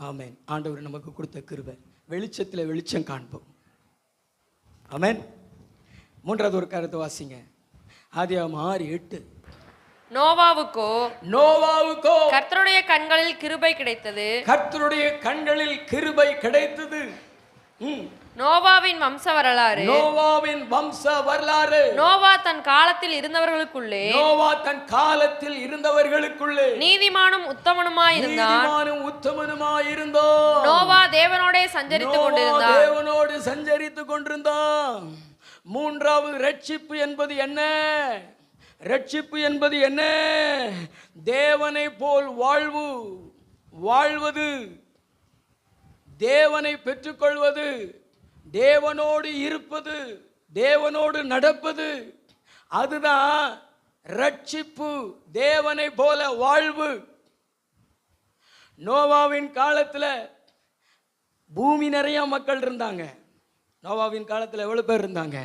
ஆமென். ஆண்டவர் நமக்கு கொடுத்த கிருபை. வெளிச்சத்தில் வெளிச்சம் காண்போம். ஆமென். 3வது ஒரு கருத்தை வாசிங்க. ஆதியாகமம் 6:8. நோவாவுக்கோ கர்த்தருடைய கண்களில் கிருபை கிடைத்தது. கர்த்தருடைய கண்களில் கிருபை கிடைத்தது. நோவாவின் வம்ச வரலாறு. நோவா தன் காலத்தில் இருந்தவர்களுக்குள்ளே நீதிமானும் உத்தமனுமாயிருந்தான். நோவா தேவனோடு சஞ்சரித்துக் கொண்டிருந்தான். 3வது ரட்சிப்பு என்பது என்ன? ரட்சிப்பு என்பது என்ன? தேவனை போல் வாழ்வது, தேவனை பெற்றுக்கொள்வது, தேவனோடு இருப்பது, தேவனோடு நடப்பது, அதுதான் ரட்சிப்பு. தேவனை போல வாழ்வு. நோவாவின் காலத்தில் பூமி நிறைய மக்கள் இருந்தாங்க. நோவாவின் காலத்தில் எவ்வளோ பேர் இருந்தாங்க?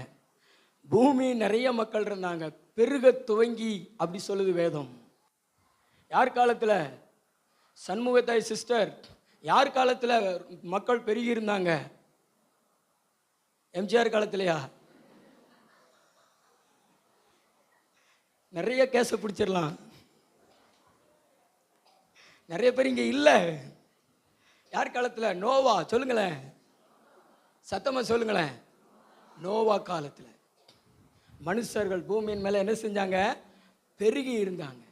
பூமி நிறைய மக்கள் இருந்தாங்க. பெருக துவங்கி அப்படி சொல்லுது வேதம். யார் காலத்தில்? சண்முகத்தாய் சிஸ்டர், யார் காலத்தில் மக்கள் பெருகி இருந்தாங்க? எம்ஜிஆர் காலத்திலையா? நிறைய கேஸை பிடிச்சிடலாம். நிறைய பேர் இங்கே இல்லை. யார் காலத்தில்? நோவா. சொல்லுங்களேன், சத்தமாக சொல்லுங்களேன். நோவா காலத்தில் மனுஷர்கள் பூமியின் மேலே என்ன செஞ்சாங்க? பெருகி இருந்தாங்க.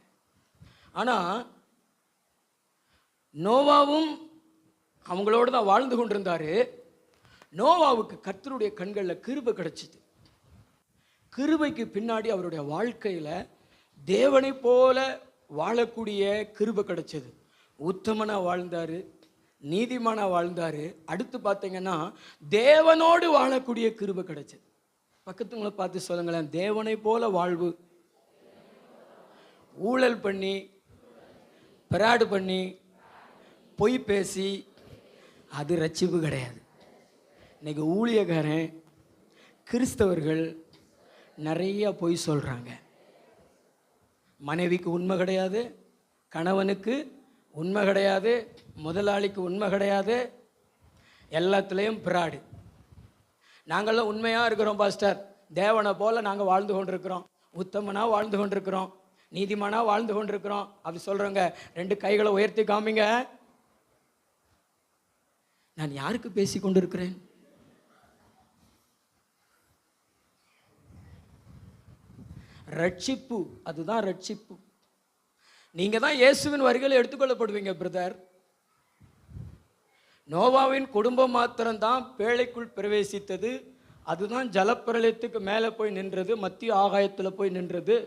ஆனால் நோவாவும் அவங்களோடு தான் வாழ்ந்து கொண்டிருந்தாரு. நோவாவுக்கு கர்த்தருடைய கண்களில் கிருபை கிடைச்சிது. கிருபைக்கு பின்னாடி அவருடைய வாழ்க்கையில் தேவனை போல வாழக்கூடிய கிருபை கிடைச்சது. உத்தமனாக வாழ்ந்தார், நீதிமானாக வாழ்ந்தார். அடுத்து பார்த்தீங்கன்னா தேவனோடு வாழக்கூடிய கிருபை கிடைச்சது. பக்கத்துங்களை பார்த்து சொல்லுங்களேன், தேவனை போல வாழ்வு. ஊழல் பண்ணி, பிராடு பண்ணி, பொய் பேசி அது ரட்சிப்பு கிடையாது. இன்னைக்கு ஊழியக்காரன் கிறிஸ்தவர்கள் நிறைய பொய் சொல்கிறாங்க. மனைவிக்கு உண்மை கிடையாது, கணவனுக்கு உண்மை கிடையாது, முதலாளிக்கு உண்மை கிடையாது, எல்லாத்துலேயும் பிராடு. நாங்கள்லாம் உண்மையாக இருக்கிறோம் பாஸ்டர், தேவனை போல் நாங்கள் வாழ்ந்து கொண்டிருக்கிறோம், உத்தமனாக வாழ்ந்து கொண்டிருக்கிறோம், நீதிமானாக வாழ்ந்து கொண்டிருக்கிறோம் அப்படி சொல்கிறவங்க 2 கைகளை உயர்த்தி காமிங்க. நான் யாருக்கு பேசி கொண்டிருக்கிறேன்? ரட்சிப்பு, அதுதான் ரட்சிப்பு. நீங்கள் தான் இயேசுவின் வருகையில் எடுத்துக்கொள்ளப்படுவீங்க பிரதர். நோவாவின் குடும்பம் மாத்திரம்தான் பேழைக்குள் பிரவேசித்தது. அதுதான் ஜலப்பிரளயத்துக்கு மேலே போய் நின்றது, மத்திய ஆகாயத்தில் போய் நின்றது.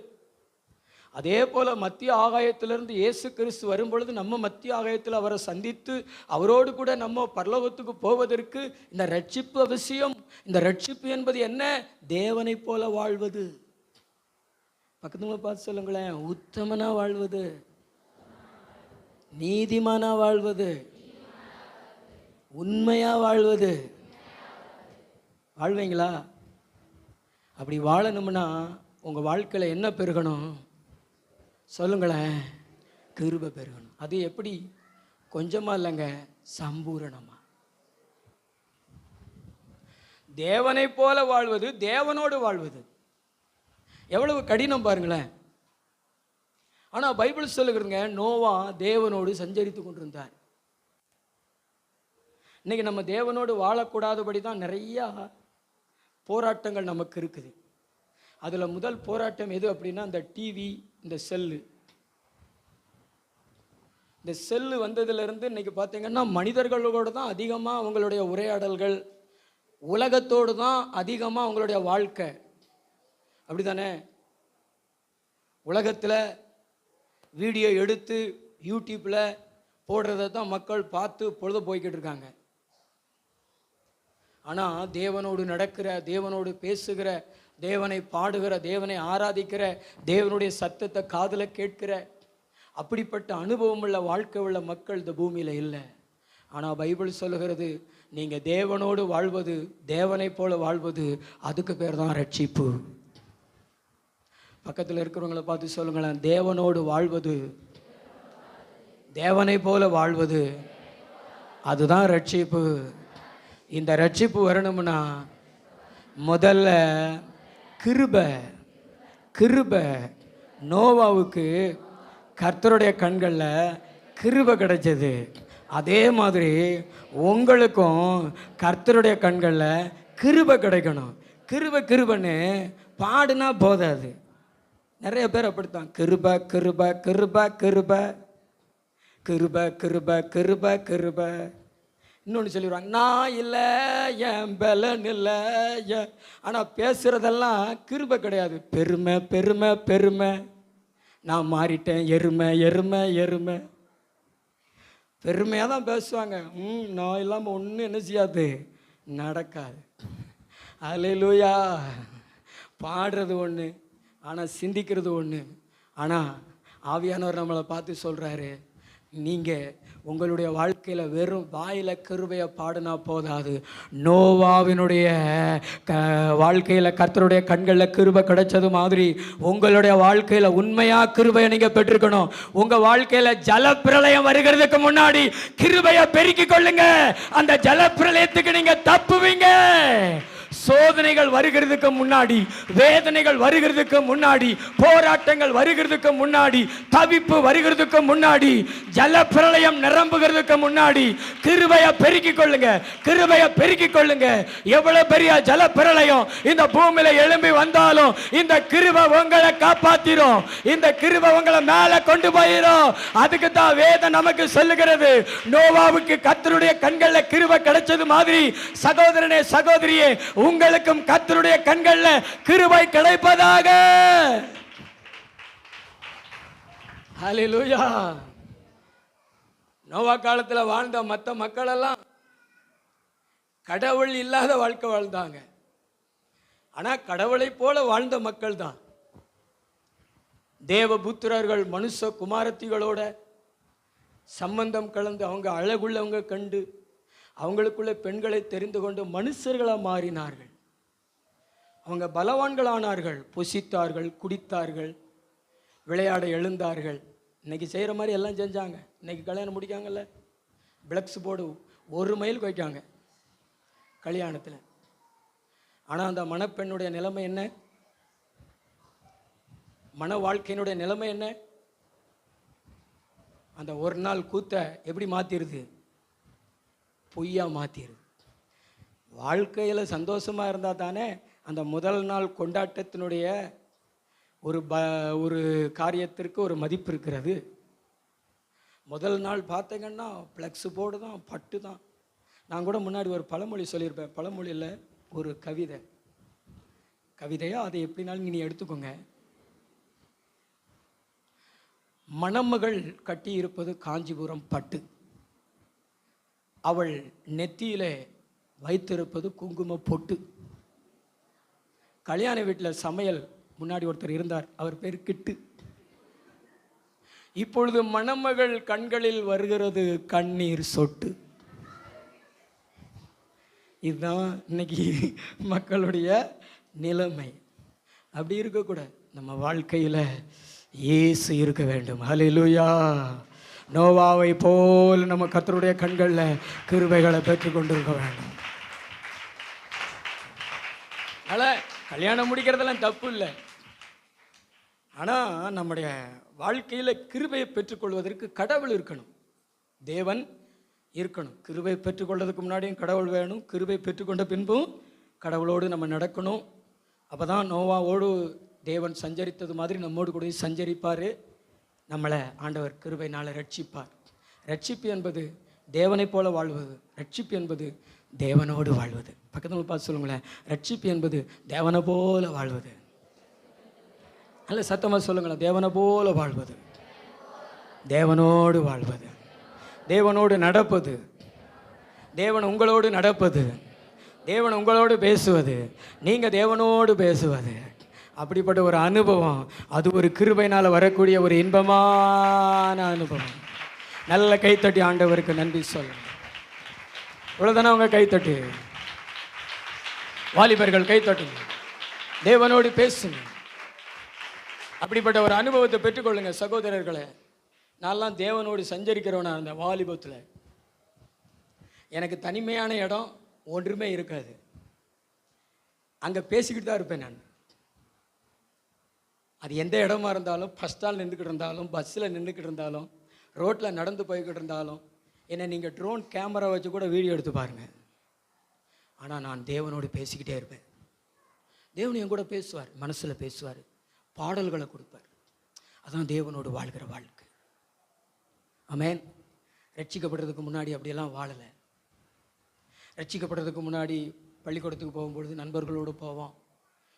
அதே போல் மத்திய ஆகாயத்திலிருந்து இயேசு கிறிஸ்து வரும்பொழுது நம்ம மத்திய ஆகாயத்தில் அவரை சந்தித்து அவரோடு கூட நம்ம பரலோகத்துக்கு போவதற்கு இந்த ரட்சிப்பு அவசியம். இந்த ரட்சிப்பு என்பது என்ன? தேவனை போல வாழ்வது. பக்கத்துல பார்த்து சொல்லுங்களேன், உத்தமனா வாழ்வது, நீதிமானா வாழ்வது, உண்மையா வாழ்வது. வாழ்வீங்களா? அப்படி வாழணும்னா உங்கள் வாழ்க்கையில் என்ன பெருகணும் சொல்லுங்களேன்? கிருபை பெருகணும். அது எப்படி? கொஞ்சமாக இல்லைங்க, சம்பூரணமாக. தேவனை போல வாழ்வது, தேவனோடு வாழ்வது. எவ்வளவு கடினம் பாருங்களேன். ஆனால் பைபிள் சொல்லுகிறதுங்க, நோவா தேவனோடு சஞ்சரித்து கொண்டிருந்தார். இன்னைக்கு நம்ம தேவனோடு வாழக்கூடாதபடி தான் நிறையா போராட்டங்கள் நமக்கு இருக்குது. அதில் முதல் போராட்டம் எது அப்படின்னா இந்த டிவி, இந்த செல்லு. இந்த செல்லு வந்ததுலேருந்து இன்னைக்கு பார்த்தீங்கன்னா மனிதர்களோடு தான் அதிகமாக அவங்களுடைய உரையாடல்கள், உலகத்தோடு தான் அதிகமாக அவங்களுடைய வாழ்க்கை. அப்படி தானே? உலகத்தில் வீடியோ எடுத்து யூடியூப்பில் போடுறதை தான் மக்கள் பார்த்து பொழுது போய்கிட்டு இருக்காங்க. ஆனால் தேவனோடு நடக்கிற, தேவனோடு பேசுகிற, தேவனை பாடுகிற, தேவனை ஆராதிக்கிற, தேவனுடைய சத்தத்தை காதில் கேட்கிற அப்படிப்பட்ட அனுபவம் உள்ள வாழ்க்கை உள்ள மக்கள் இந்த பூமியில் இல்லை. ஆனால் பைபிள் சொல்லுகிறது, நீங்கள் தேவனோடு வாழ்வது, தேவனை போல வாழ்வது, அதுக்கு பேர் தான் ரட்சிப்பு. பக்கத்தில் இருக்கிறவங்களை பார்த்து சொல்லுங்களேன், தேவனோடு வாழ்வது, தேவனை போல வாழ்வது, அதுதான் ரட்சிப்பு. இந்த ரட்சிப்பு வரணும்னா முதல்ல கிருபை. நோவாவுக்கு கர்த்தருடைய கண்களில் கிருபை கிடைச்சது. அதே மாதிரி உங்களுக்கும் கர்த்தருடைய கண்களில் கிருபை கிடைக்கணும். கிருபைன்னு பாடுனா போதாது. நிறைய பேர் அப்படித்தான், கிருபை கிருபை கிருபை கிருபை கிருபை கிருபை கிருபை கிருபை. இன்னொன்று சொல்லிடுவாங்க, நான் இல்லை, என் பலன் இல்லை. ஆனால் பேசுகிறதெல்லாம் கிருபை கிடையாது. பெருமை பெருமை பெருமை. நான் மாறிட்டேன், எருமை எருமை எருமை. பெருமையாக தான் பேசுவாங்க. நான் இல்லாமல் ஒன்றும் என்ன செய்யாது, நடக்காது. அல்லேலூயா. பாடுறது ஒன்று, ஆனால் சிந்திக்கிறது ஒன்று. ஆனால் ஆவியானவர் நம்மளை பார்த்து சொல்கிறாரு, நீங்கள் உங்களுடைய வாழ்க்கையில் வெறும் வாயில் கிருபையை பாடினா போதாது. நோவாவினுடைய வாழ்க்கையில் கர்த்தருடைய கண்களில் கிருபை கிடைச்சது மாதிரி உங்களுடைய வாழ்க்கையில் உண்மையாக கிருபையை நீங்கள் பெற்றுக்கணும். உங்கள் வாழ்க்கையில் ஜலப்பிரளயம் வருகிறதுக்கு முன்னாடி கிருபையை பெருக்கிக் கொள்ளுங்க. அந்த ஜலப்பிரளயத்துக்கு நீங்கள் தப்புவீங்க. சோதனைகள் வருகிறதுக்கு முன்னாடி, வேதனைகள் வருகிறதுக்கு முன்னாடி, போராட்டங்கள் வருகிறதுக்கு முன்னாடி, தவிப்பு வருகிறதுக்கு முன்னாடி, ஜலப்பிரளயம் நிரம்புகிறதுக்கு முன்னாடி கிருபையை பெருக்கிக் கொள்ளுங்க. கிருபையை பெருக்கிக் கொள்ளுங்க. எவ்வளவு பெரிய ஜலப்பிரளயம் இந்த பூமியில எழும்பி வந்தாலும் இந்த கிருபை உங்களை காப்பாத்திரும். இந்த கிருபை உங்களை மேல கொண்டு போயிரும். அதுக்கு தான் வேதம் நமக்கு சொல்லுகிறது, நோவாவுக்கு கர்த்தருடைய கண்கள்ல கிருபை கிடைச்சது மாதிரி சகோதரனே சகோதரியே, உங்களுக்கும் கர்த்தருடைய கண்கள்ல கிருபை கிடைப்பதாக. ஹல்லேலூயா. நோவா காலத்தில் வாழ்ந்த மற்ற மக்கள் எல்லாம் கடவுள் இல்லாத வாழ்க்கை வாழ்ந்தாங்க. ஆனா கடவுளை போல வாழ்ந்த மக்கள் தான் தேவபுத்திரர்கள். மனுஷ குமாரத்திகளோட சம்பந்தம் கலந்து அவங்க அழகுள்ளவங்க கண்டு அவங்களுக்குள்ள பெண்களை தெரிந்து கொண்டு மனுஷர்களாக மாறினார்கள். அவங்க பலவான்களானார்கள். புசித்தார்கள், குடித்தார்கள், விளையாட எழுந்தார்கள். இன்னைக்கு செய்கிற மாதிரி எல்லாம் செஞ்சாங்க. இன்னைக்கு கல்யாணம் முடிக்காங்கல்ல, பிளக்ஸ் போர்டு 1 மைலுக்கு வைக்காங்க கல்யாணத்தில். ஆனால் அந்த மணப்பெண்ணுடைய நிலைமை என்ன, மன வாழ்க்கையினுடைய நிலைமை என்ன? அந்த ஒரு நாள் கூத்த எப்படி மாற்றிடுது, பொய்யா மாற்றிடுது. வாழ்க்கையில் சந்தோஷமாக இருந்தால் தானே அந்த முதல் நாள் கொண்டாட்டத்தினுடைய ஒரு காரியத்திற்கு ஒரு மதிப்பு இருக்கிறது. முதல் நாள் பார்த்தீங்கன்னா ஃப்ளெக்ஸு போர்டு தான், பட்டு தான். நான் கூட முன்னாடி ஒரு பழமொழி சொல்லியிருப்பேன். பழமொழியில் ஒரு கவிதையாக அதை எப்படினாலும் நீ எடுத்துக்கோங்க. மணமகள் கட்டி இருப்பது காஞ்சிபுரம் பட்டு, அவள் நெத்தியிலே வைத்திருப்பது குங்கும பொட்டு. கல்யாண வீட்டில் சமையல் முன்னாடி ஒருத்தர் இருந்தார், அவர் பேர் கிட்டு. இப்பொழுது மணமகள் கண்களில் வருகிறது கண்ணீர் சொட்டு. இதுதான் இன்னைக்கு மக்களுடைய நிலைமை. அப்படி இருக்கக்கூடாது. நம்ம வாழ்க்கையில் இயேசு இருக்க வேண்டும். ஹல்லேலூயா. நோவாவை போல் நம்ம கர்த்தருடைய கண்களில் கிருபைகளை பெற்றுக் கொண்டிருக்க வேண்டும். அதனால் கல்யாணம் முடிக்கிறதெல்லாம் தப்பு இல்லை. ஆனால் நம்முடைய வாழ்க்கையில் கிருபையை பெற்றுக்கொள்வதற்கு கடவுள் இருக்கணும், தேவன் இருக்கணும். கிருபை பெற்றுக்கொள்வதற்கு முன்னாடியும் கடவுள் வேணும், கிருபை பெற்றுக்கொண்ட பின்பும் கடவுளோடு நம்ம நடக்கணும். அப்போ தான் நோவாவோடு தேவன் சஞ்சரித்தது மாதிரி நம்மோடு கூட சஞ்சரிப்பார். நம்மளை ஆண்டவர் கிருபையினால் ரட்சிப்பார். ரட்சிப்பு என்பது தேவனைப் போல வாழ்வது, ரட்சிப்பு என்பது தேவனோடு வாழ்வது. பக்கத்தில் பார்த்து சொல்லுங்களேன், ரட்சிப்பு என்பது தேவனை போல வாழ்வது. நல்ல சத்தமாக சொல்லுங்களேன், தேவனை போல வாழ்வது, தேவனோடு வாழ்வது, தேவனோடு நடப்பது, தேவன் உங்களோடு நடப்பது, தேவன் உங்களோடு பேசுவது, நீங்கள் தேவனோடு பேசுவது. அப்படிப்பட்ட ஒரு அனுபவம், அது ஒரு கிருபையினால் வரக்கூடிய ஒரு இன்பமான அனுபவம். நல்ல கைத்தட்டி ஆண்டவருக்கு நன்றி சொல்லுங்கள். இவ்வளோதானே அவங்க கைத்தட்டு, வாலிபர்கள் கைத்தட்டுங்க, தேவனோடு பேசுங்க. அப்படிப்பட்ட ஒரு அனுபவத்தை பெற்றுக்கொள்ளுங்க சகோதரர்களை. நான்லாம் தேவனோடு சஞ்சரிக்கிறவனா அந்த வாலிபத்தில் எனக்கு தனிமையான இடம் ஒன்றுமே இருக்காது. அங்கே பேசிக்கிட்டு தான் இருப்பேன் நான். அது எந்த இடமா இருந்தாலும், பஸ் ஸ்டாண்ட் நின்றுக்கிட்டு இருந்தாலும், பஸ்ஸில் நின்றுக்கிட்டு இருந்தாலும், ரோட்டில் நடந்து போய்கிட்டு இருந்தாலும், என்னை நீங்கள் ட்ரோன் கேமரா வச்சு கூட வீடியோ எடுத்து பாருங்கள். ஆனால் நான் தேவனோடு பேசிக்கிட்டே இருப்பேன். தேவன் என் கூட பேசுவார், மனசில் பேசுவார், பாடல்களை கொடுப்பார். அதான் தேவனோடு வாழ்கிற வாழ்க்கை. ஆமென். ரட்சிக்கப்படுறதுக்கு முன்னாடி அப்படியெல்லாம் வாழலை. ரட்சிக்கப்படுறதுக்கு முன்னாடி பள்ளிக்கூடத்துக்கு போகும்பொழுது நண்பர்களோடு போவோம்,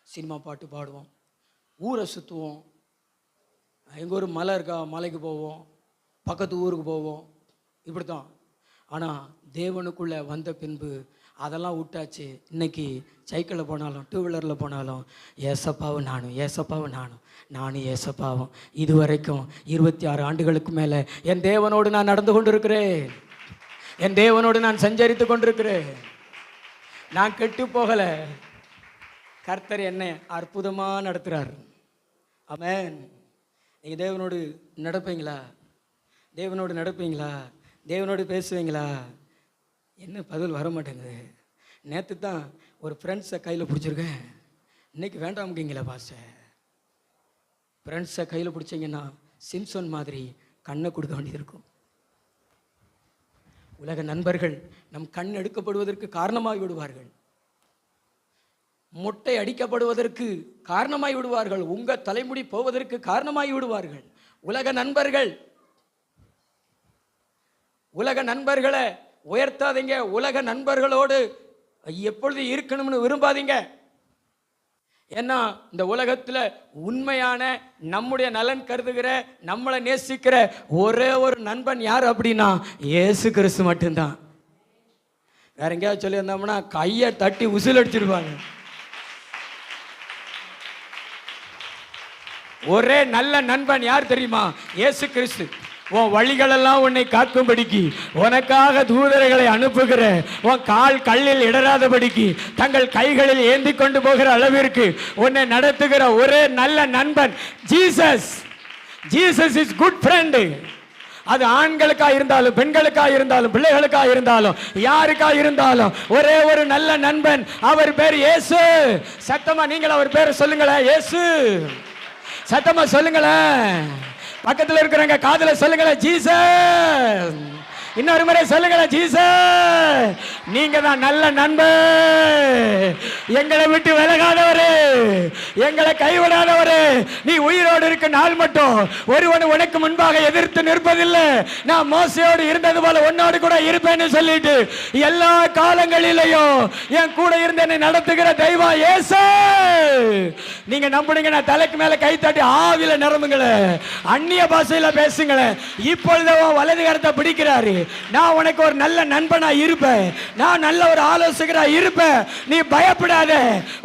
சினிமா பாட்டு பாடுவோம், ஊரை சுற்றுவோம். எங்கள் ஊர் மலை இருக்கா, மலைக்கு போவோம், பக்கத்து ஊருக்கு போவோம், இப்படி தான். ஆனால் தேவனுக்குள்ளே வந்த பின்பு அதெல்லாம் விட்டாச்சு. இன்றைக்கி சைக்கிளில் போனாலும், டூ வீலரில் போனாலும், ஏசப்பாவும் நானும், ஏசப்பாவும் நானும் ஏசப்பாவும். இது வரைக்கும் 26 ஆண்டுகளுக்கு மேலே என் தேவனோடு நான் நடந்து கொண்டிருக்கிறேன். என் தேவனோடு நான் சஞ்சரித்து கொண்டிருக்கிறேன். நான் கெட்டு போகலை. கர்த்தர் என்னை அற்புதமாக நடத்துகிறார். ஆமென். நீங்கள் தேவனோடு நடப்பீங்களா? தேவனோடு நடப்பீங்களா? தேவனோடு பேசுவீங்களா? என்ன பதில் வர மாட்டேங்குது. நேற்று தான் ஒரு ஃப்ரெண்ட்ஸை கையில் பிடிச்சிருக்கேன், இன்றைக்கி வேண்டாமுங்கீங்களா பாஸ்டர்? ஃப்ரெண்ட்ஸை கையில் பிடிச்சிங்கன்னா சிம்சன் மாதிரி கண்ணை கொடுக்க வேண்டியது இருக்கும். உலக நண்பர்கள் நம் கண் எடுக்கப்படுவதற்கு காரணமாகி விடுவார்கள், மொட்டை அடிக்கப்படுவதற்கு காரணமாகி விடுவார்கள், உங்கள் தலைமுடி போவதற்கு காரணமாகி விடுவார்கள். உலக நண்பர்களை உயர்த்தாதீங்க. உலக நண்பர்களோடு எப்பொழுது இருக்கணும்னு விரும்பாதீங்க. ஏன்னா இந்த உலகத்தில் உண்மையான நம்முடைய நலன் கருதுகிற, நம்மளை நேசிக்கிற ஒரே ஒரு நண்பன் யார் அப்படின்னா இயேசு கிறிஸ்து மட்டும்தான். வேற எங்கேயாவது சொல்லியிருந்தோம்னா கையை தட்டி உசில் அடிச்சிருவாங்க. ஒரே நல்ல நண்பன் யார் தெரியுமா? இயேசு கிறிஸ்து. உன் வழிகளெல்லாம் உன்னை காக்கும்படிக்கு உனக்காக தூதர்களை அனுப்புகிற, உன் கால் கல்லில் இடராதபடிக்கு தங்கள் கைகளில் ஏந்தி கொண்டு போகிற அளவிற்கு உன்னை நடத்துகிற ஒரே நல்ல நண்பன் Jesus. Jesus is good friend. அது ஆண்களுக்காக இருந்தாலும், பெண்களுக்காக இருந்தாலும், பிள்ளைகளுக்காக இருந்தாலும், யாருக்காக இருந்தாலும் ஒரே ஒரு நல்ல நண்பன், அவர் பேர் இயேசு. சத்தமா நீங்கள் அவர் பேரை சொல்லுங்களேன், இயேசு. சத்தமா சொல்லுங்களேன். பக்கத்தில் இருக்கிறவங்க காதுல சொல்லுங்களேன், ஜீசஸ். இன்னொரு முறை சொல்லுங்களேன், ஜீசஸ். நீங்க தான் நல்ல நண்பர், எங்களை விட்டு விலகாதவரு, எங்களை கைவிடாதவரு. நீ உயிரோடு இருக்க நாள் மட்டும் ஒருவன் உனக்கு முன்பாக எதிர்த்து நிற்பதில்லை. நான் மோசையோடு இருந்தது போல உன்னோடு கூட இருப்பேன்னு சொல்லிட்டு எல்லா காலங்களிலையும் என் கூட இருந்து என்னை நடத்துகிற தெய்வம் இயேசு. நீங்க நம்புனீங்க, நான் தலைக்கு மேல கை தட்டி ஆவில நிரம்புங்களே, அந்நிய பாஷையில பேசுங்களே. இப்பொழுது வலது கரத்தை பிடிக்கிறாரு. நான் உனக்கு ஒரு நல்ல நண்பனா இருப்பேன், நான் நல்ல ஒரு ஆலோசகரா இருப்பேன். நீ பயப்படாத.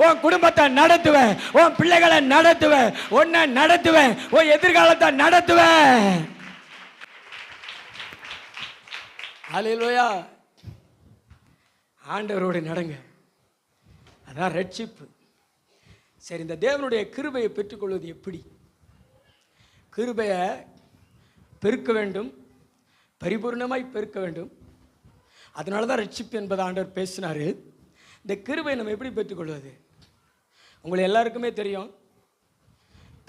உன் குடும்பத்தை நடத்துவேன், உன் பிள்ளைகளை நடத்துவேன், உன்னை நடத்துவேன், உன் எதிர்காலத்தை நடத்துவேன். ஹல்லேலூயா. ஆண்டவரோடு நடங்க, அதான் ரட்சிப்பு. சரி, இந்த தேவனுடைய கிருபையை பெற்றுக்கொள்வது எப்படி? கிருபையை பெருக்க வேண்டும், பரிபூர்ணமாய் பெருக்க வேண்டும். அதனால தான் ரட்சிப்பு என்பதை ஆண்டவர் பேசினார். இந்த கிருபையை நம்ம எப்படி பெற்றுக்கொள்வது? உங்களை எல்லாருக்குமே தெரியும்,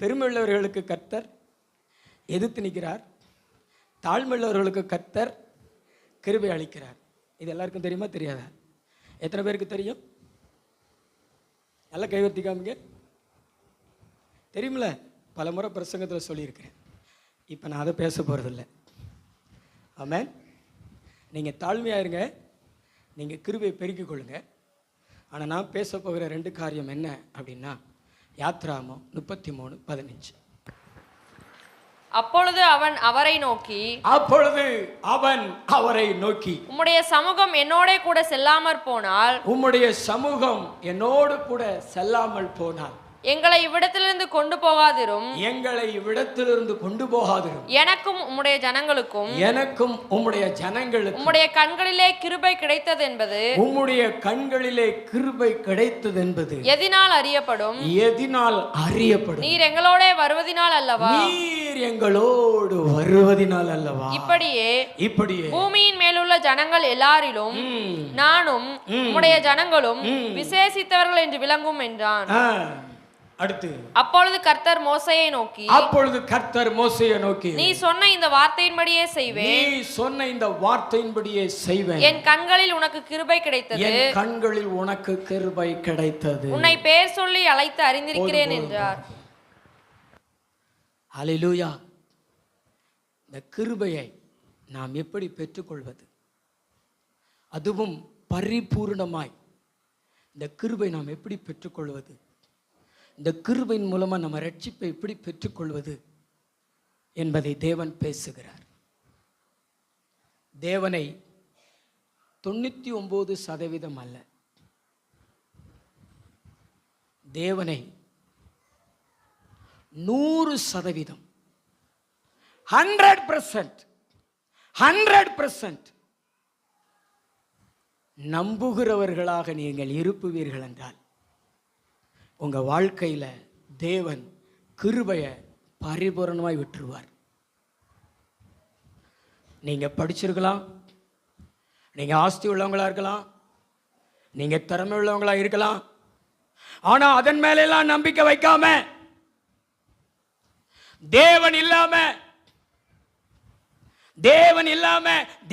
பெருமையுள்ளவர்களுக்கு கர்த்தர் எதிர்த்து நிற்கிறார், தாழ்மையுள்ளவர்களுக்கு கர்த்தர் கிருபை அளிக்கிறார். இது எல்லாருக்கும் தெரியுமா தெரியாதா? எத்தனை பேருக்கு தெரியும்? நல்லா கைவர்த்திக்காமங்க. தெரியுமில்ல, பல முறை பிரசங்கத்தில் சொல்லியிருக்கிறேன். இப்போ நான் அதை பேச போகிறதில்ல. ஆமென். நீங்கள் தாழ்மையாக இருங்க, நீங்கள் கிருபையை பெருக்கிக் கொள்ளுங்க. ஆனால் நான் பேச போகிற 2 காரியம் என்ன அப்படின்னா, யாத்ராகமம் 33:15. அப்பொழுது அவன் அவரை நோக்கி உம்முடைய சமூகம் என்னோட கூட செல்லாமற் போனால், உம்முடைய சமூகம் என்னோடு கூட செல்லாமல் போனால், எங்களை இவ்விடத்திலிருந்து கொண்டு போகாதிரும், எனக்கும் உம்முடைய ஜனங்களுக்கும் உம்முடைய கண்களிலே கிருபை கிடைத்தது என்பது எதினால் அறியப்படும்? நீர் எங்களோட வருவதினால் அல்லவா? இப்படியே பூமியின் மேலுள்ள ஜனங்கள் எல்லாரிலும் நானும் உம்முடைய ஜனங்களும் விசேஷித்தவர்கள் என்று விளங்கும் என்றான். அடுத்து, அப்பொழுது கர்த்தர் மோசேயை நோக்கி நீ சொன்ன இந்த வார்த்தையின்படியே செய்வேன். என் கண்களில் உனக்கு கிருபை கிடைத்தது. உன்னை பெயர் சொல்லி அழைத்து அறிந்திருக்கிறேன் என்றார். ஹல்லேலூயா. இந்த கிருபையை நாம் எப்படி பெற்றுக்கொள்வது? அதுவும் பரிபூர்ணமாய் இந்த கிருபை நாம் எப்படி பெற்றுக்கொள்வது? இந்த கிருபையின் மூலமாக நம்ம ரட்சிப்பை எப்படி பெற்றுக்கொள்வது என்பதை தேவன் பேசுகிறார். தேவனை 99% அல்ல, தேவனை 100%, 100% நம்புகிறவர்களாக நீங்கள் இருப்புவீர்கள் என்றால் உங்க வாழ்க்கையில தேவன் கிருபையை பரிபூரணமாய் விட்டுருவார். நீங்க படிச்சிருக்கலாம், நீங்க ஆஸ்தி உள்ளவங்களா இருக்கலாம், நீங்க திறமை உள்ளவங்களா இருக்கலாம். ஆனா அதன் மேல எல்லாம் நம்பிக்கை வைக்காம, தேவன் இல்லாம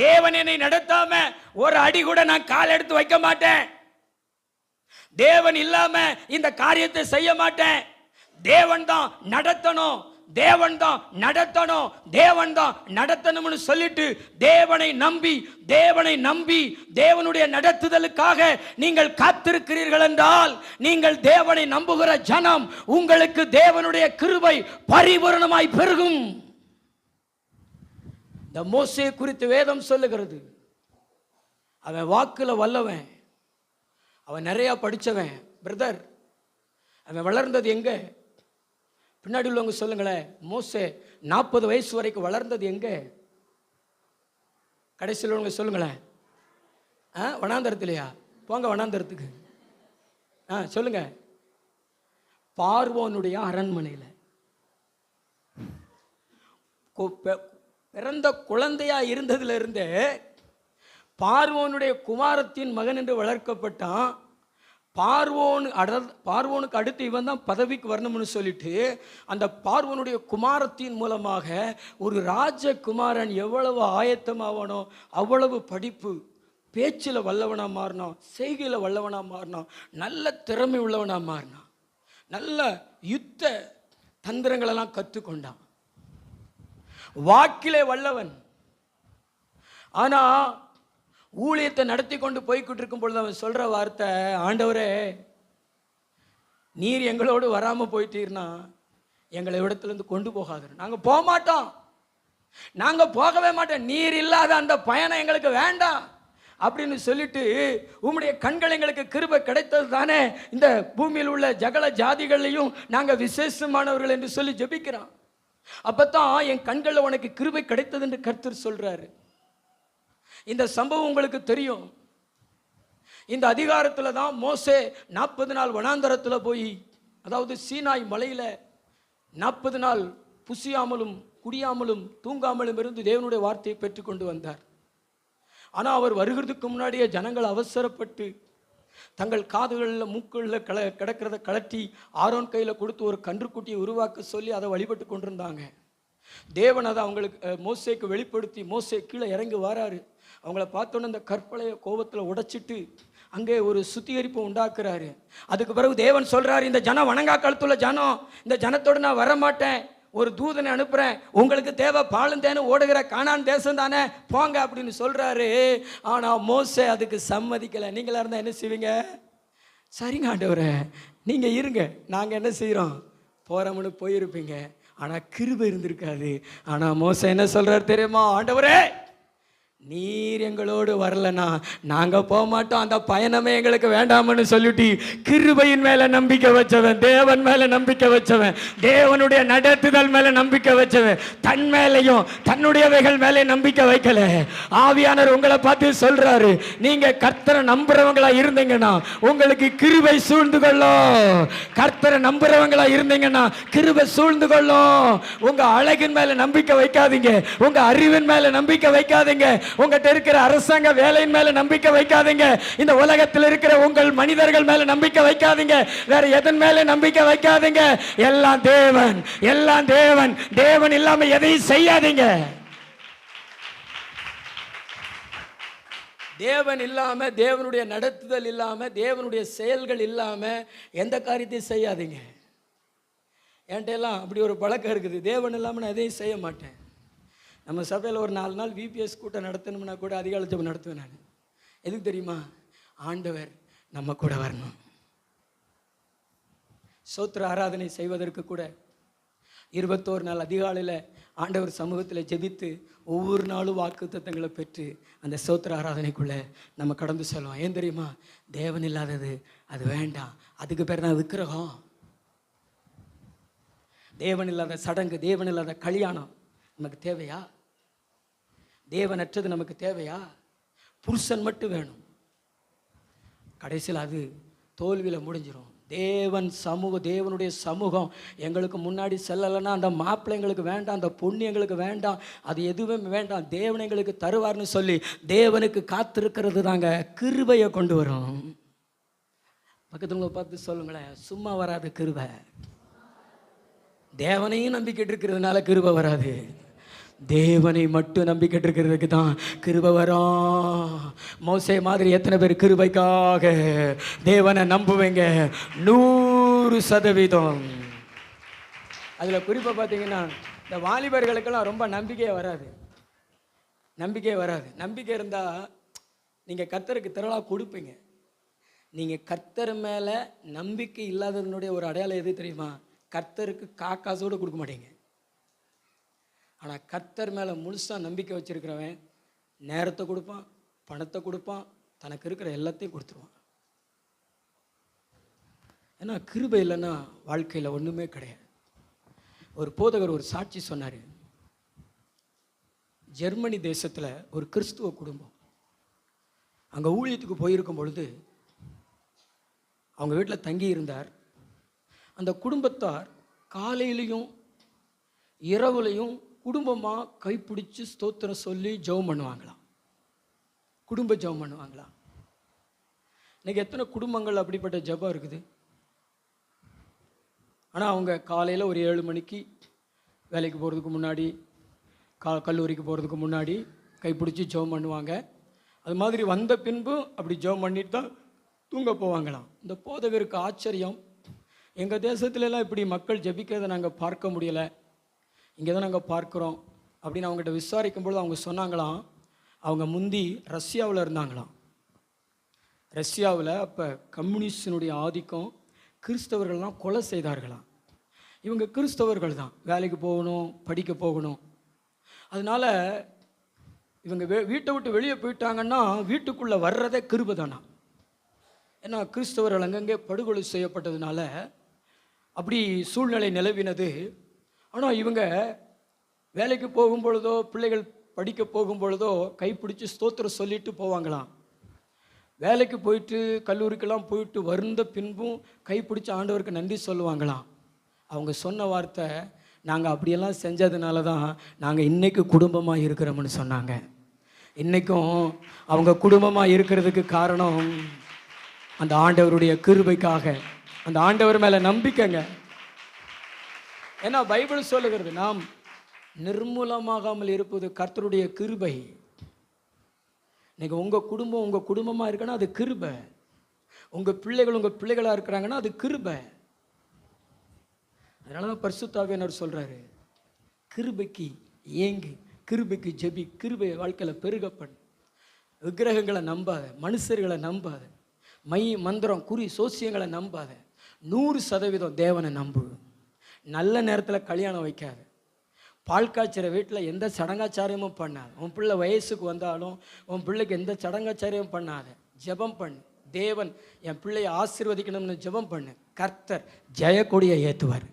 தேவன் என்னை நடத்தாம ஒரு அடி கூட நான் கால் எடுத்து வைக்க மாட்டேன், தேவன் இல்லாம இந்த காரியத்தை செய்ய மாட்டேன், தேவன் தான் நடத்தணும், தேவன் தான் நடத்தணும்னு சொல்லிட்டு தேவனை நம்பி தேவனுடைய நடத்துதலுக்காக நீங்கள் காத்திருக்கிறீர்கள் என்றால், நீங்கள் தேவனை நம்புகிற ஜனம், உங்களுக்கு தேவனுடைய கிருபை பரிபூரணமாய் பெருகும். இந்த மோசே குறித்து வேதம் சொல்லுகிறது, அவன் வாக்குல வல்லவன், அவன் நிறைய படிச்சவன். பிரதர், அவன் வளர்ந்தது எங்க? பின்னாடி உள்ளவங்க சொல்லுங்களேன். மோசே 40 வயசு வரைக்கும் வளர்ந்தது எங்க? கடைசியில் உள்ளவங்க சொல்லுங்களேன். வனாந்தரத்திலையா? போங்க வனாந்தரத்துக்கு. சொல்லுங்க. பார்வோனுடைய அரண்மனையில் பிறந்த குழந்தையா இருந்ததுல இருந்தே பார்வோனுடைய குமாரத்தின் மகன் என்று வளர்க்கப்பட்டான். பார்வோனுக்கு அடுத்து இவன் தான் பதவிக்கு வரணும்னு சொல்லிட்டு அந்த பார்வோனுடைய குமாரத்தின் மூலமாக ஒரு ராஜகுமாரன் எவ்வளவு ஆயத்தமாவானோ அவ்வளவு படிப்பு, பேச்சில் வல்லவனாக மாறினான், செய்கையில் வல்லவனாக மாறினான், நல்ல திறமை உள்ளவனாக மாறினான், நல்ல யுத்த தந்திரங்களெல்லாம் கற்றுக்கொண்டான், வாக்கிலே வல்லவன். ஆனா ஊழியத்தை நடத்தி கொண்டு போய்கிட்டு இருக்கும் பொழுது அவன் சொல்ற வார்த்தை, ஆண்டவரே நீர் எங்களோடு வராம போயிட்டீர்னா எங்களை இடத்துலேருந்து கொண்டு போகாது, நாங்க போக மாட்டோம், நாங்க போகவே மாட்டோம், நீர் இல்லாத அந்த பயணம் எங்களுக்கு வேண்டாம் அப்படின்னு சொல்லிட்டு, உம்முடைய கண்கள் எங்களுக்கு கிருபை கிடைத்தது தானே, இந்த பூமியில் உள்ள ஜகல ஜாதிகளையும் நாங்க விசேஷமானவர்கள் என்று சொல்லி ஜெபிக்கிறான். அப்பதான் என் கண்களில் உனக்கு கிருபை கிடைத்தது என்று கர்த்தர் சொல்றாரு. இந்த சம்பவம் உங்களுக்கு தெரியும். இந்த அதிகாரத்தில் தான் மோசே 40 நாள் வனாந்தரத்தில் போய், அதாவது சீனாய் மலையில 40 நாள் புசியாமலும் குடியாமலும் தூங்காமலும் இருந்து தேவனுடைய வார்த்தையை பெற்றுக்கொண்டு வந்தார். ஆனால் அவர் வருகிறதுக்கு முன்னாடியே ஜனங்கள் அவசரப்பட்டு தங்கள் காதுகளில் மூக்குகளில் கிடக்கிறத கலட்டி ஆரோன் கையில் கொடுத்து ஒரு கன்றுக்குட்டியை உருவாக்க சொல்லி அதை வழிபட்டு கொண்டிருந்தாங்க. தேவன் அதை அவங்களுக்கு மோசேக்கு வெளிப்படுத்தி மோசே கீழே இறங்கி வராரு. அவங்கள பார்த்தோன்னே அந்த கற்பலையை கோபத்தில் உடைச்சிட்டு அங்கே ஒரு சுத்திகரிப்பு உண்டாக்குறாரு. அதுக்கு பிறகு தேவன் சொல்கிறாரு, இந்த ஜனம் வணங்கா கழுத்துள்ள ஜனம், இந்த ஜனத்தோடு நான் வரமாட்டேன், ஒரு தூதனை அனுப்புகிறேன், உங்களுக்கு தேவை பாலும் தேனும் ஓடுகிற கானான் தேசம் தானே, போங்க அப்படின்னு சொல்கிறாரு. ஆனால் மோசே அதுக்கு சம்மதிக்கலை. நீங்களாக இருந்தால் என்ன செய்வீங்க? சரிங்க ஆண்டவரே, நீங்கள் இருங்க, நாங்கள் என்ன செய்கிறோம், போகிறோம்னு போயிருப்பீங்க. ஆனால் கிருபை இருந்திருக்காது. ஆனால் மோசே என்ன சொல்கிறார் தெரியுமா? ஆண்டவரே, நீர் எங்களோடு வரலனா நாங்கள் போக மாட்டோம், அந்த பயணமே எங்களுக்கு வேண்டாம்னு சொல்லிட்டு கிருபையின் மேலே நம்பிக்கை வச்சவன், தேவன் மேலே நம்பிக்கை வச்சவன், தேவனுடைய நடத்துதல் மேலே நம்பிக்கை வச்சவன், தன் மேலேயும் தன்னுடையவைகள் மேலே நம்பிக்கை வைக்கல. ஆவியானவர் உங்களை பார்த்து சொல்றாரு, நீங்க கர்த்தரை நம்புறவங்களா இருந்தீங்கன்னா உங்களுக்கு கிருபை சூழ்ந்து கொள்ளும். கர்த்தரை நம்புறவங்களா இருந்தீங்கன்னா கிருபை சூழ்ந்து கொள்ளும். உங்க அழகின் மேலே நம்பிக்கை வைக்காதீங்க, உங்க அறிவின் மேலே நம்பிக்கை வைக்காதீங்க, உங்ககிட்ட இருக்கிற அரசாங்க வேலையின் மேல நம்பிக்கை வைக்காதீங்க, இந்த உலகத்தில் இருக்கிற உங்கள் மனிதர்கள் மேல நம்பிக்கை வைக்காதீங்க, வேற எதன் மேல நம்பிக்கை வைக்காதீங்க. எல்லாம் தேவன், எல்லாம் தேவன். தேவன் இல்லாம எதையும் செய்யாதீங்க. தேவன் இல்லாம, தேவனுடைய நடத்துதல் இல்லாம, தேவனுடைய செயல்கள் இல்லாம எந்த காரியத்தையும் செய்யாதீங்க. என்கிட்ட எல்லாம் அப்படி ஒரு பழக்கம் இருக்குது, தேவன் இல்லாம நான் எதையும் செய்ய மாட்டேன். நம்ம சபையில் ஒரு 4 நாள் விபிஎஸ் கூட்டம் நடத்தணும்னா கூட அதிகாலை ஜெபம் நடத்துவேன் நான். எதுக்கு தெரியுமா? ஆண்டவர் நம்ம கூட வரணும். சோத்திர ஆராதனை செய்வதற்கு கூட 21 நாள் அதிகாலையில் ஆண்டவர் சமூகத்தில் ஜெபித்து ஒவ்வொரு நாளும் வாக்குத்தத்தங்களை பெற்று அந்த சோத்திர ஆராதனைக்குள்ளே நம்ம கடந்து செல்வோம். ஏன் தெரியுமா? தேவன் இல்லாதது அது வேண்டாம். அதுக்கு பேர் தான் விக்கிரகம். தேவன் இல்லாத சடங்கு, தேவன் இல்லாத கல்யாணம் நமக்கு தேவையா? தேவனற்றது நமக்கு தேவையா? புருஷன் மட்டும் வேணும், கடைசியில் அது தோல்வியில் முடிஞ்சிடும். தேவனுடைய சமூகம் எங்களுக்கு முன்னாடி செல்லலைன்னா அந்த மாப்பிள்ளை எங்களுக்கு வேண்டாம், அந்த பொண்ணு எங்களுக்கு வேண்டாம், அது எதுவுமே வேண்டாம், தேவன் எங்களுக்கு தருவார்னு சொல்லி தேவனுக்கு காத்திருக்கிறது தாங்க கிருபையை கொண்டு வரும். பக்கத்துல பார்த்து சொல்லுங்களேன், சும்மா வராது கிருபை. தேவனையும் நம்பிக்கிட்டு இருக்கிறதுனால கிருபை வராது, தேவனை மட்டும் நம்பிக்கிட்டு இருக்கிறதுக்கு தான் கிருபை வரும். மோசே மாதிரி எத்தனை பேர் கிருபைக்காக தேவனை நம்புவீங்க? 100%. அதில் குறிப்பாக பார்த்தீங்கன்னா இந்த வாலிபர்களுக்கெல்லாம் ரொம்ப நம்பிக்கையே வராது. நம்பிக்கை இருந்தால் நீங்கள் கர்த்தருக்கு திரளாக கொடுப்பீங்க. நீங்கள் கர்த்தர் மேலே நம்பிக்கை இல்லாததனுடைய ஒரு அடையாளம் எது தெரியுமா? கர்த்தருக்கு காக்காசோடு கொடுக்க மாட்டீங்க. ஆனால் கர்த்தர் மேலே முழுசாக நம்பிக்கை வச்சுருக்கிறவன் நேரத்தை கொடுப்பான், பணத்தை கொடுப்பான், தனக்கு இருக்கிற எல்லாத்தையும் கொடுத்துருவான். ஏன்னா கிருபை இல்லைன்னா வாழ்க்கையில் ஒன்றுமே கிடையாது. ஒரு போதகர் ஒரு சாட்சி சொன்னார். ஜெர்மனி தேசத்தில் ஒரு கிறிஸ்துவ குடும்பம் அங்கே ஊழியத்துக்கு போயிருக்கும் பொழுது அவங்க வீட்டில் தங்கி இருந்தார். அந்த குடும்பத்தார் காலையிலையும் இரவுலையும் குடும்பமாக கைப்பிடிச்சு ஸ்தோத்திரம் சொல்லி ஜெபம் பண்ணுவாங்களாம், குடும்ப ஜெபம் பண்ணுவாங்களாம். இன்னைக்கு எத்தனை குடும்பங்கள் அப்படிப்பட்ட ஜெபம் இருக்குது? ஆனால் அவங்க காலையில் ஒரு 7 மணிக்கு வேலைக்கு போகிறதுக்கு முன்னாடி, கல்லூரிக்கு போகிறதுக்கு முன்னாடி கைப்பிடிச்சி ஜெபம் பண்ணுவாங்க. அது மாதிரி வந்த பின்பு அப்படி ஜெபம் பண்ணிட்டு தான் தூங்க போவாங்களாம். இந்த போதகருக்கு ஆச்சரியம், எங்கள் தேசத்துலலாம் இப்படி மக்கள் ஜெபிக்கிறத நாங்கள் பார்க்க முடியலை, இங்கே தான் நாங்கள் பார்க்குறோம் அப்படின்னு அவங்ககிட்ட விசாரிக்கும் பொழுது அவங்க சொன்னாங்களாம், அவங்க முந்தி ரஷ்யாவில் இருந்தாங்களாம். ரஷ்யாவில் அப்போ கம்யூனிஸ்டினுடைய ஆதிக்கம், கிறிஸ்தவர்கள்லாம் கொலை செய்தார்களாம். இவங்க கிறிஸ்தவர்கள் தான், வேலைக்கு போகணும், படிக்க போகணும். அதனால் இவங்க வீட்டை விட்டு வெளியே போயிட்டாங்கன்னா வீட்டுக்குள்ளே வர்றதே கிருபை தானா. ஏன்னா கிறிஸ்தவர்கள் அங்கங்கே படுகொலை செய்யப்பட்டதுனால அப்படி சூழ்நிலை நிலவினது. ஆனால் இவங்க வேலைக்கு போகும் பொழுதோ பிள்ளைகள் படிக்க போகும் பொழுதோ கைப்பிடிச்சு ஸ்தோத்திரம் சொல்லிட்டு போவாங்களாம். வேலைக்கு போயிட்டு கல்லூரிக்கெல்லாம் போயிட்டு வருந்த பின்பும் கைப்பிடிச்ச ஆண்டவருக்கு நன்றி சொல்லுவாங்களாம். அவங்க சொன்ன வார்த்தை, நாங்கள் அப்படியெல்லாம் செஞ்சதுனால தான் நாங்கள் இன்றைக்கு குடும்பமாக இருக்கிறோம்னு சொன்னாங்க. இன்றைக்கும் அவங்க குடும்பமாக இருக்கிறதுக்கு காரணம் அந்த ஆண்டவருடைய கிருபைக்காக, அந்த ஆண்டவர் மேலே நம்பிக்கைங்க. ஏன்னா பைபிள் சொல்லுகிறது, நாம் நிர்மூலமாகாமல் இருப்பது கர்த்தருடைய கிருபை. இன்னைக்கு உங்கள் குடும்பம் உங்கள் குடும்பமாக இருக்குன்னா அது கிருபை. உங்கள் பிள்ளைகள் உங்கள் பிள்ளைகளாக இருக்கிறாங்கன்னா அது கிருபை. அதனால தான் பரிசுத்த ஆவியானவர் சொல்கிறாரு, கிருபைக்கு ஏங்கு, கிருபைக்கு ஜெபி, கிருபை வாழ்க்கையில் பெருக பண்ணு. விக்கிரகங்களை நம்பாத, மனுஷர்களை நம்பாத, மந்திரம் குறி சோசியங்களை நம்பாத. 100% தேவனை நம்பு. நல்ல நேரத்தில் கல்யாணம் வைக்காத. பால் காய்ச்சிற வீட்டில் எந்த சடங்காச்சாரியமும் பண்ணாத. உன் பிள்ளை வயசுக்கு வந்தாலும் உன் பிள்ளைக்கு எந்த சடங்காச்சாரியமும் பண்ணாத. ஜெபம் பண்ணு. தேவன் என் பிள்ளையை ஆசீர்வதிக்கணும்னு ஜெபம் பண்ணு. கர்த்தர் ஜெயக்கொடியை ஏற்றுவார்.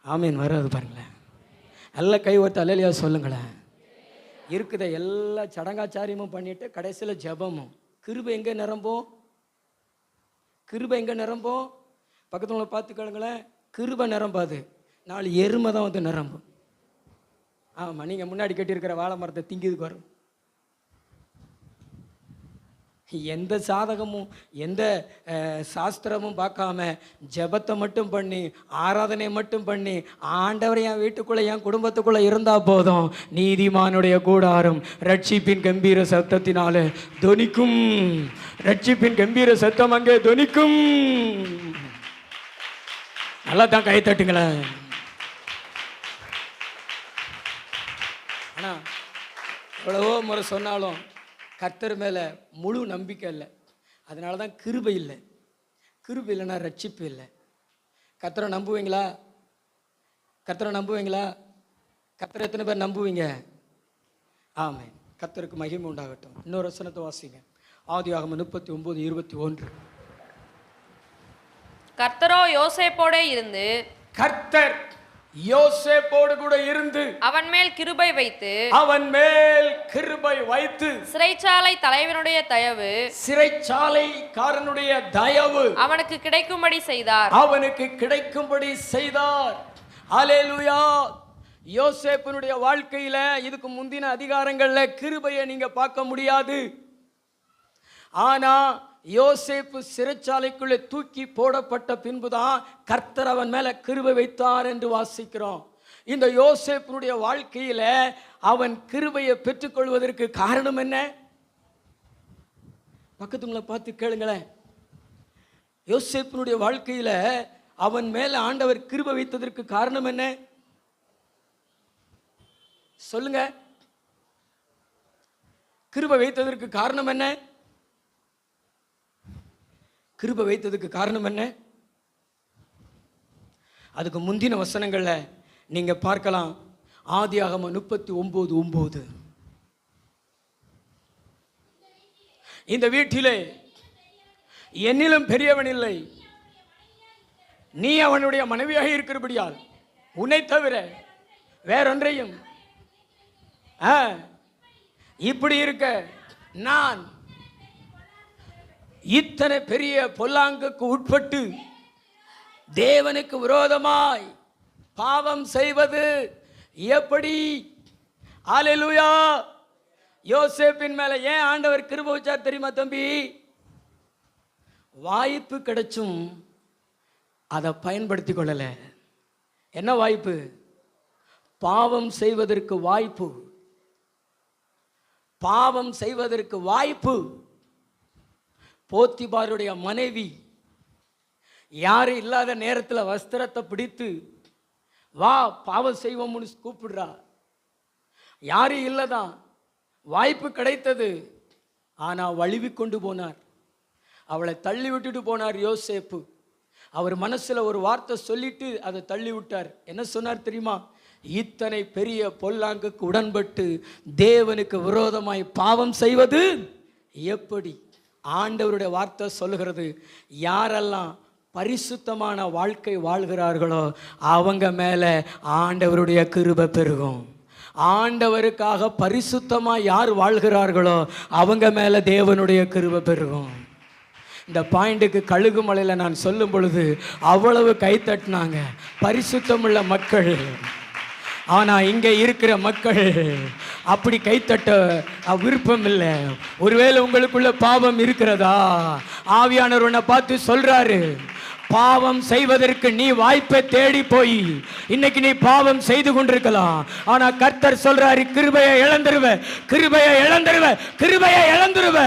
ஆமீன். வர்றது பாருங்களேன். நல்ல கை ஒருத்த அல்லையா சொல்லுங்களேன். இருக்குத எல்லா சடங்காச்சாரியமும் பண்ணிட்டு கடைசியில் ஜெபமும். கிருபை எங்கே நிரம்பும்? கிருபை எங்கே நிரம்பும்? பக்கத்தில் பார்த்துக்கோங்களேன். கிருபை நிரம்பாது, 4 எருமை தான் வந்து நிரம்பும். ஆமாம், நீங்கள் முன்னாடி கட்டியிருக்கிற வாழை மரத்தை திங்கிதுக்கு வரும். எந்த சாதகமும் எந்த சாஸ்திரமும் பார்க்காம ஜெபத்தை மட்டும் பண்ணி ஆராதனை மட்டும் பண்ணி ஆண்டவர் என் வீட்டுக்குள்ளே என் குடும்பத்துக்குள்ளே இருந்தால் போதும், நீதிமானுடைய கூடாரம் ரட்சிப்பின் கம்பீர சத்தத்தினால தொனிக்கும். ரட்சிப்பின் கம்பீர சத்தம் அங்கே தொனிக்கும். நல்லா தான் கை தட்டுங்களேன். ஆனால் எவ்வளவோ முறை சொன்னாலும் கர்த்தர் மேலே முழு நம்பிக்கை இல்லை. அதனால தான் கிருபை இல்லை. கிருபை இல்லைன்னா ரட்சிப்பு இல்லை. கர்த்தரை நம்புவீங்களா? கர்த்தரை நம்புவீங்களா? கர்த்தரை எத்தனை பேர் நம்புவீங்க? ஆமென். கர்த்தருக்கு மகிமை உண்டாகட்டும். இன்னொரு வசனத்தை வாசிங்க. ஆதியாகமம் 39:21. கர்த்தரோ யோசேப்போடே இருந்து, கர்த்தர் யோசேப்போடு கூட இருந்து அவன் மேல் கிருபை வைத்து, அவன் மேல் கிருபை வைத்து, சிறைச்சாலை தலைவனுடைய தயவு, சிறைச்சாலைக்காரனுடைய தயவு அவனுக்கு கிடைக்கும்படி செய்தார். அவனுக்கு கிடைக்கும்படி செய்தார். அல்லேலூயா. யோசேப்பினுடைய வாழ்க்கையில இதுக்கு முந்தின அதிகாரங்கள்ல கிருபையை நீங்க பார்க்க முடியாது. ஆனா யோசேப்பு சிறைச்சாலைக்குள்ளே தூக்கி போடப்பட்ட பின்புதான் கர்த்தர் அவன் மேல கிருபை வைத்தார் என்று வாசிக்கிறோம். இந்த யோசேப்பினுடைய வாழ்க்கையில அவன் கிருபையை பெற்றுக்கொள்வதற்கு காரணம் என்ன? பக்கத்துங்களை பார்த்து கேளுங்களேன். யோசேப்பினுடைய வாழ்க்கையில அவன் மேல ஆண்டவர் கிருபை வைத்ததற்கு காரணம் என்ன? சொல்லுங்க. கிருபை வைத்ததற்கு காரணம் என்ன? கிருபை வைத்ததுக்கு காரணம் என்ன? அதுக்கு முந்தின வசனங்கள்ல நீங்க பார்க்கலாம். ஆதியாகமம் 39:9. இந்த வீட்டிலே என்னிலும் பெரியவன் இல்லை, நீ அவனுடைய மனைவியாக இருக்கிறபடியால் உன்னை தவிர வேறொன்றையும் இப்படி இருக்க நான் இத்தனை பெரிய பொல்லாங்குக்கு உட்பட்டு தேவனுக்கு விரோதமாய் பாவம் செய்வது எப்படி? அல்லேலூயா. யோசேப்பின் மேல ஏன் ஆண்டவர் கிருபை வச்சார் தெரியுமா தம்பி? வாய்ப்பு கிடைச்சும் அதை பயன்படுத்தி கொள்ளல. என்ன வாய்ப்பு? பாவம் செய்வதற்கு வாய்ப்பு. பாவம் செய்வதற்கு வாய்ப்பு. போத்திபாருடைய மனைவி யாரும் இல்லாத நேரத்தில் வஸ்திரத்தை பிடித்து வா பாவம் செய்வோம்னு கூப்பிடுறா. யாரும் இல்லைதான், வாய்ப்பு கிடைத்தது. ஆனால் வழுவி கொண்டு போனார். அவளை தள்ளி விட்டுட்டு போனார் யோசேப்பு. அவர் மனசுல ஒரு வார்த்தை சொல்லிட்டு அதை தள்ளி விட்டார். என்ன சொன்னார் தெரியுமா? இத்தனை பெரிய பொல்லாங்குக்கு உடன்பட்டு தேவனுக்கு விரோதமாய் பாவம் செய்வது எப்படி? ஆண்டவருடைய வார்த்தை சொல்லுகிறது, யாரெல்லாம் பரிசுத்தமான வாழ்க்கை வாழ்கிறார்களோ அவங்க மேல ஆண்டவருடைய கிருபை பெருகும். ஆண்டவருக்காக பரிசுத்தமாக யார் வாழ்கிறார்களோ அவங்க மேல தேவனுடைய கிருபை பெருகும். இந்த பாயிண்ட்டுக்கு கழுகுமலையில் நான் சொல்லும் பொழுது அவ்வளவு கைத்தட்டினாங்க பரிசுத்தமுள்ள மக்கள். ஆனா இங்க இருக்கிற மக்கள் அப்படி கைத்தட்ட விருப்பம் இல்லை. ஒருவேளை உங்களுக்குள்ள பாவம் இருக்கிறதா? ஆவியானவர் உன்னை பார்த்து சொல்றாரு, பாவம் செய்வதற்கு நீ வாய்ப்பை தேடி போய் இன்னைக்கு நீ பாவம் செய்து கொண்டிருக்கலாம். ஆனா கர்த்தர் சொல்றாரு, கிருபையை இழந்துருவ, கிருபையை இழந்துருவ, கிருபையை இழந்துருவ.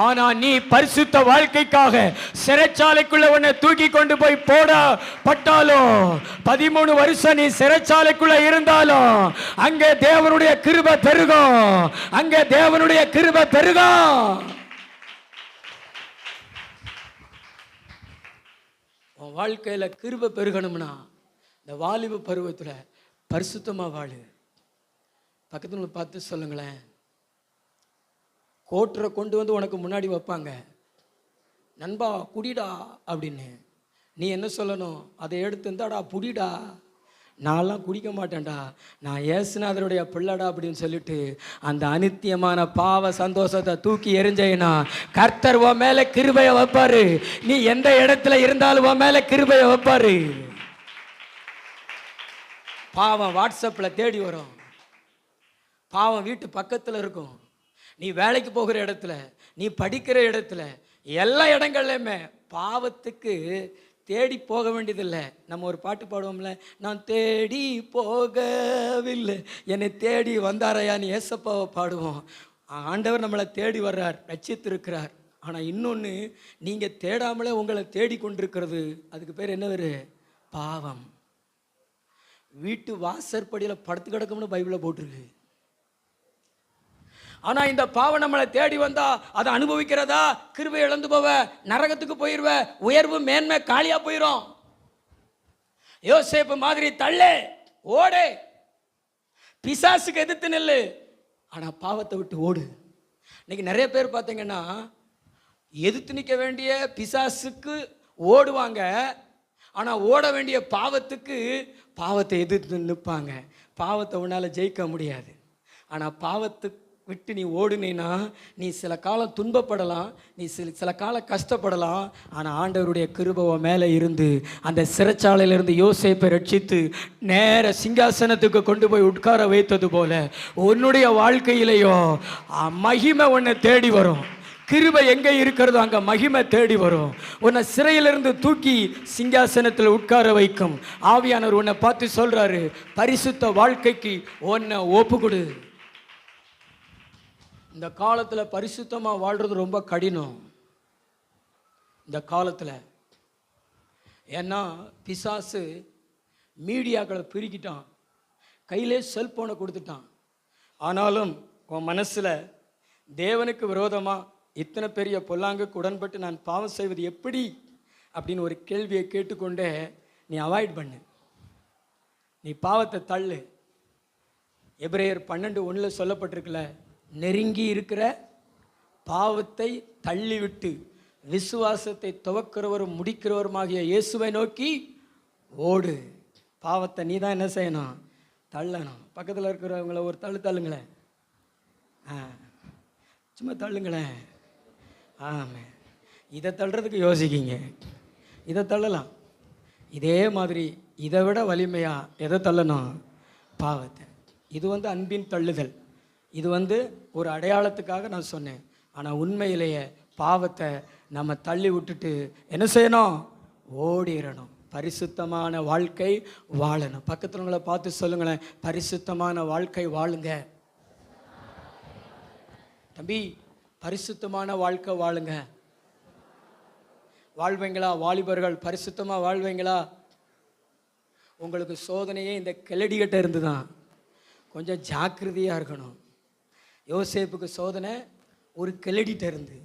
ஆனா நீ பரிசுத்த வாழ்க்கைக்காக சிறைச்சாலைக்குள்ள உன்னை தூக்கி கொண்டு போய் போடப்பட்டாலும், 13 வருஷம் நீ சிறைச்சாலைக்குள்ள இருந்தாலும் அங்கே தேவனுடைய கிருபை பெருகும், அங்கே தேவனுடைய கிருபை பெருகும். உன் வாழ்க்கையில கிருபை பெருகணும்னா இந்த வாலிப பருவத்துல பரிசுத்தமா வாழு. பக்கத்துல பார்த்து சொல்லுங்களேன், கோட்டரை கொண்டு வந்து உனக்கு முன்னாடி வைப்பாங்க, நண்பா குடிடா அப்படின்னு. நீ என்ன சொல்லணும்? அதை எடுத்து இருந்தாடா புடிடா. நான்லாம் குடிக்க மாட்டேன்டா, நான் ஏசுநாதருடைய பிள்ளடா அப்படின்னு சொல்லிட்டு அந்த அனித்தியமான பாவ சந்தோஷத்தை தூக்கி எறிஞ்சேனா கர்த்தர் உன் மேல கிருபையை வைப்பாரு. நீ எந்த இடத்துல இருந்தாலும் உன் மேல கிருபையை வைப்பாரு. பாவம் வாட்ஸ்அப்பில் தேடி வரும், பாவம் வீட்டு பக்கத்தில் இருக்கும், நீ வேலைக்கு போகிற இடத்துல, நீ படிக்கிற இடத்துல, எல்லா இடங்கள்லையுமே பாவத்துக்கு தேடி போக வேண்டியதில்லை. நம்ம ஒரு பாட்டு பாடுவோம்ல, நான் தேடி போகவில்லை என்னை தேடி வந்தாரையான்னு ஏசப்பாவை பாடுவோம். ஆண்டவர் நம்மளை தேடி வர்றார், ரட்சித்திருக்கிறார். ஆனால் இன்னொன்று, நீங்கள் தேடாமலே உங்களை தேடி கொண்டிருக்கிறது, அதுக்கு பேர் என்ன பேர்? பாவம். வீட்டு வாசற்படியில் படுத்து கிடக்கும்னு பைபிளில் போட்டிருக்கு. ஆனா இந்த பாவம் நம்மளை தேடி வந்தா அதை அனுபவிக்கிறதா? கிருபை இழந்து போவ, நரகத்துக்கு போயிருவ, உயர்வு மேன்மை காலியா போயிரும். யோசேப்பு மாதிரி தள்ளு, ஓடு, பிசாசுக்கு எதிர்த்து நெல்லு, ஆனா பாவத்தை விட்டு ஓடு. இன்னைக்கு நிறைய பேர் பார்த்தீங்கன்னா எதிர்த்து நிற்க வேண்டிய பிசாசுக்கு ஓடுவாங்க, ஆனா ஓட வேண்டிய பாவத்துக்கு பாவத்தை எதிர்த்து நிற்பாங்க. பாவத்தை உன்னால ஜெயிக்க முடியாது. ஆனா பாவத்துக்கு விட்டு நீ ஓடுனீன்னா நீ சில காலம் துன்பப்படலாம், நீ சில காலம் கஷ்டப்படலாம். ஆனால் ஆண்டவருடைய கிருபை மேலே இருந்து அந்த சிறைச்சாலையிலிருந்து யோசேப்பை ரட்சித்து நேர சிங்காசனத்துக்கு கொண்டு போய் உட்கார வைத்தது போல உன்னுடைய வாழ்க்கையிலேயோ மகிமை உன்னை தேடி வரும். கிருபை எங்கே இருக்கிறதோ அங்கே மகிமை தேடி வரும். உன்னை சிறையிலிருந்து தூக்கி சிங்காசனத்தில் உட்கார வைக்கும். ஆவியானவர் உன்னை பார்த்து சொல்றாரு, பரிசுத்த வாழ்க்கைக்கு உன்னை ஒப்பு கொடு. இந்த காலத்தில் பரிசுத்தமாக வாழ்கிறது ரொம்ப கடினம் இந்த காலத்தில். ஏன்னா பிசாசு மீடியாக்களை பிரிக்கிட்டான், கையிலே செல்போனை கொடுத்துட்டான். ஆனாலும் உன் மனசில் தேவனுக்கு விரோதமாக இத்தனை பெரிய பொல்லாங்குக்கு உடன்பட்டு நான் பாவம் செய்வது எப்படி அப்படின்னு ஒரு கேள்வியை கேட்டுக்கொண்டே நீ அவாய்ட் பண்ணு, நீ பாவத்தை தள்ளு. எபிரேயர் 12:1 சொல்லப்பட்டிருக்குல்ல, நெருங்கி இருக்கிற பாவத்தை தள்ளிவிட்டு விசுவாசத்தை துவக்கிறவரும் முடிக்கிறவருமாகிய இயேசுவை நோக்கி ஓடு. பாவத்தை நீ தான் என்ன செய்யணும்? தள்ளணும். பக்கத்தில் இருக்கிறவங்கள ஒரு தள்ளுங்களேன், சும்மா தள்ளுங்களேன். ஆமாம், இதை தள்ளுறதுக்கு யோசிக்கிங்க, இதை தள்ளலாம். இதே மாதிரி இதை விட வலிமையாக எதை தள்ளணும்? பாவத்தை. இது அன்பின் தள்ளுதல், இது ஒரு அடையாளத்துக்காக நான் சொன்னேன். ஆனால் உண்மையிலேயே பாவத்தை நம்ம தள்ளி விட்டுட்டு என்ன செய்யணும்? ஓடிடணும். பரிசுத்தமான வாழ்க்கை வாழணும். பக்கத்துலங்களை பார்த்து சொல்லுங்களேன், பரிசுத்தமான வாழ்க்கை வாழுங்க. தம்பி, பரிசுத்தமான வாழ்க்கை வாழுங்க. வாழ்வீங்களா? வாலிபர்கள் பரிசுத்தமாக வாழ்வீங்களா? உங்களுக்கு சோதனையே இந்த கிளடிகிட்ட இருந்து தான். கொஞ்சம் ஜாக்கிரதையாக இருக்கணும். யோசேப்புக்கு சோதனை ஒரு கிளடிகிட்ட இருந்து.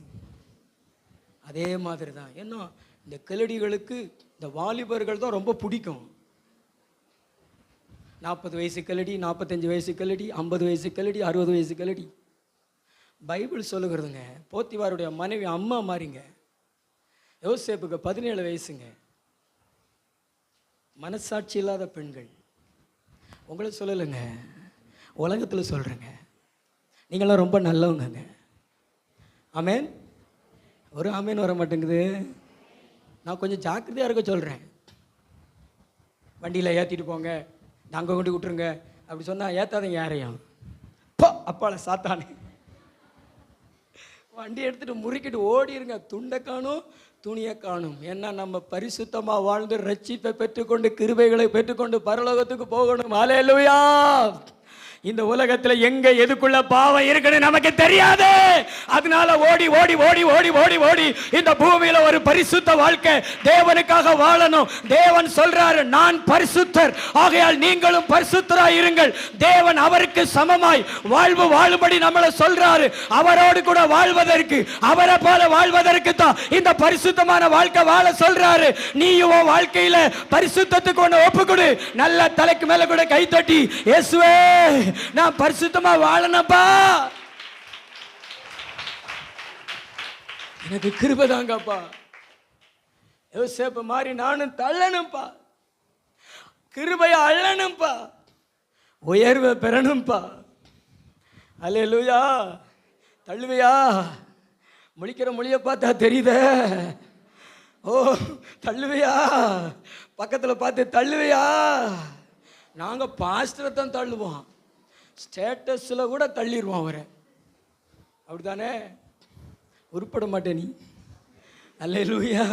அதே மாதிரி தான். ஏன்னா இந்த கிளடிகளுக்கு இந்த வாலிபர்கள் தான் ரொம்ப பிடிக்கும். 40 வயசு கிளடி, 45 வயசு கிளடி, 50 வயசு கிளடி, 60 வயசு கிளடி. பைபிள் சொல்லுகிறதுங்க, போத்திவாருடைய மனைவி அம்மா மாறிங்க. யோசேப்புக்கு 17 வயசுங்க. மனசாட்சி இல்லாத பெண்கள். உங்களை சொல்லலைங்க, உலகத்தில் சொல்கிறேங்க. நீங்களாம் ரொம்ப நல்லவங்க. ஆமேன். ஒரு ஆமேன் வர மாட்டேங்குது. நான் கொஞ்சம் ஜாக்கிரதையாக இருக்க சொல்கிறேன். வண்டியில் ஏற்றிட்டு போங்க, அங்கே கொண்டு விட்டுருங்க அப்படி சொன்னால் ஏற்றாதீங்க யாரையும். போ அப்பால சாத்தானே, வண்டி எடுத்துகிட்டு முறுக்கிட்டு ஓடிருங்க. துண்டை காணும், துணியை காணும். ஏன்னா நம்ம பரிசுத்தமாக வாழ்ந்து ரட்சிப்பை பெற்றுக்கொண்டு கிருபைகளை பெற்றுக்கொண்டு பரலோகத்துக்கு போகணும். ஹல்லேலூயா. இந்த உலகத்தில் எங்க எதுக்குள்ள பாவம் இருக்குன்னு நமக்கு தெரியாது. அதனால ஓடி ஓடி ஓடி ஓடி ஓடி ஓடி இந்த பூமியில ஒரு பரிசுத்த வாழ்க்கை தேவனுக்காக வாழணும். தேவன் சொல்றாரு, நான் பரிசுத்தர், ஆகையால் நீங்களும் பரிசுத்தராய் இருங்கள். தேவன் அவருக்கு சமமாய் வாழ்வு வாழும்படி நம்மளை சொல்றாரு. அவரோடு கூட வாழ்வதற்கு, அவரை போல வாழ்வதற்கு தான் இந்த பரிசுத்தமான வாழ்க்கை வாழ சொல்றாரு. நீயும் வாழ்க்கையில பரிசுத்தத்துக்கு ஒன்று ஒப்புக்கொடு. நல்ல தலைக்கு மேல கூட கை தட்டி, இயேசுவே நான் பரிசுத்தமா வாழணும்பா, எனக்கு கிருபை தாங்கப்பா. யோசேப்பு மாதிரி நானும் தள்ளணும்பா, கிருபையை அள்ளணும்பா, உயர்வை பெறணும்பா. அல்லேலூயா. தள்ளுவையா? முழிக்கிற மொழியை பார்த்தா தெரியுதே. ஓ தள்ளுவையா? பக்கத்தில் பார்த்து தள்ளுவையா? நாங்கள் பாஸ்டரை தான் தள்ளுவோம், ஸ்டேட்டஸில் கூட தள்ளிடுவோம் அவரை. அப்படித்தானே? உருப்பட மாட்டேன் நீ. அல்லேலூயா.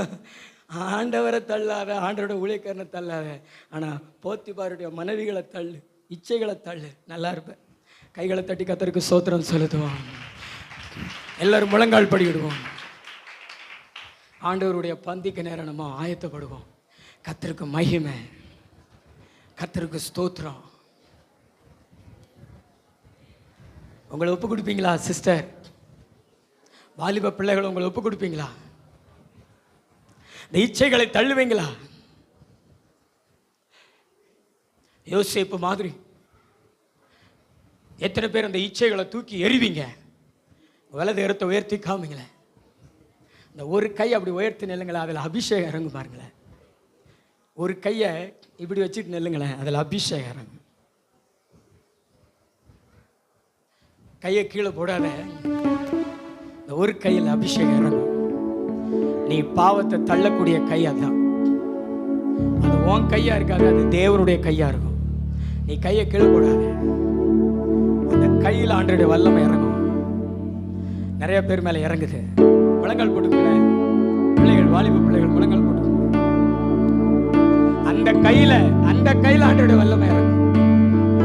ஆண்டவரை தள்ளாத, ஆண்டவரோட ஊழியக்காரனை தள்ளாத. ஆனால் போத்திபாருடைய மனைவிகளை தள்ளு, இச்சைகளை தள்ளு, நல்லா இருப்பேன். கைகளை தட்டி கர்த்தருக்கு ஸ்தோத்திரம் செலுத்துவோம். எல்லாரும் முழங்கால் படிவிடுவோம். ஆண்டவருடைய பந்திக்கு நேரம் நம்ம ஆயத்தப்படுவோம். கர்த்தருக்கு மகிமை, கர்த்தருக்கு ஸ்தோத்திரம். உங்களை ஒப்பு கொடுப்பீங்களா சிஸ்டர்? வாலிப பிள்ளைகளை உங்களை ஒப்பு கொடுப்பீங்களா? இந்த இச்சைகளை தள்ளுவீங்களா? யோசேப்பு மாதிரி எத்தனை பேர் அந்த இச்சைகளை தூக்கி எறிவீங்க? வலது இடத்தை உயர்த்தி காமிங்களேன். இந்த ஒரு கை அப்படி உயர்த்தி நெல்லுங்களேன், அதில் அபிஷேகம் இறங்கு பாருங்களேன். ஒரு கையை இப்படி வச்சுட்டு நெல்லுங்களேன், அதில் அபிஷேகம் இறங்கும். கையை கீழே போடாத, இந்த ஒரு கையில் அபிஷேகம் இறங்கும். நீ பாவத்தை தள்ளக்கூடிய கை அதுதான். அது உன் கையா இருக்காது, அது தேவனுடைய கையா இருக்கும். நீ கையை கீழே போடாத, அந்த கையில் ஆண்டவருடைய வல்லமை இறங்கும். நிறைய பேர் மேல இறங்குது. முழங்கால் போட்டுக்கல பிள்ளைகள், வாலிப பிள்ளைகள் முழங்கால் போட்டு. அந்த கையில ஆண்டவருடைய வல்லமை இறங்கும்.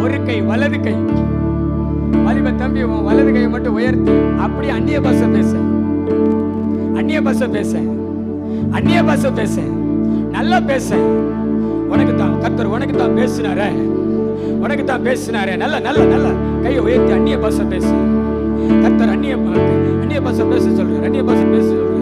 ஒரு கை, வலது கை. வாலிப தம்பி, உன் வலது கையை மட்டும் உயர்த்தி அப்படியே அந்நிய பாஷை பேச, அந்நிய பாஷை பேச, அந்நிய பாஷை பேச, நல்லா பேச. உனக்கு தான் கர்த்தர், உனக்கு தான் பேசினாரே, உனக்கு தான் பேசினாரே. நல்ல நல்ல நல்ல கையை உயர்த்தி அந்நிய பாஷை பேசு. கர்த்தர் அந்நிய பாஷை பேச சொல்றார், அந்நிய பாஷை பேச சொல்றார்,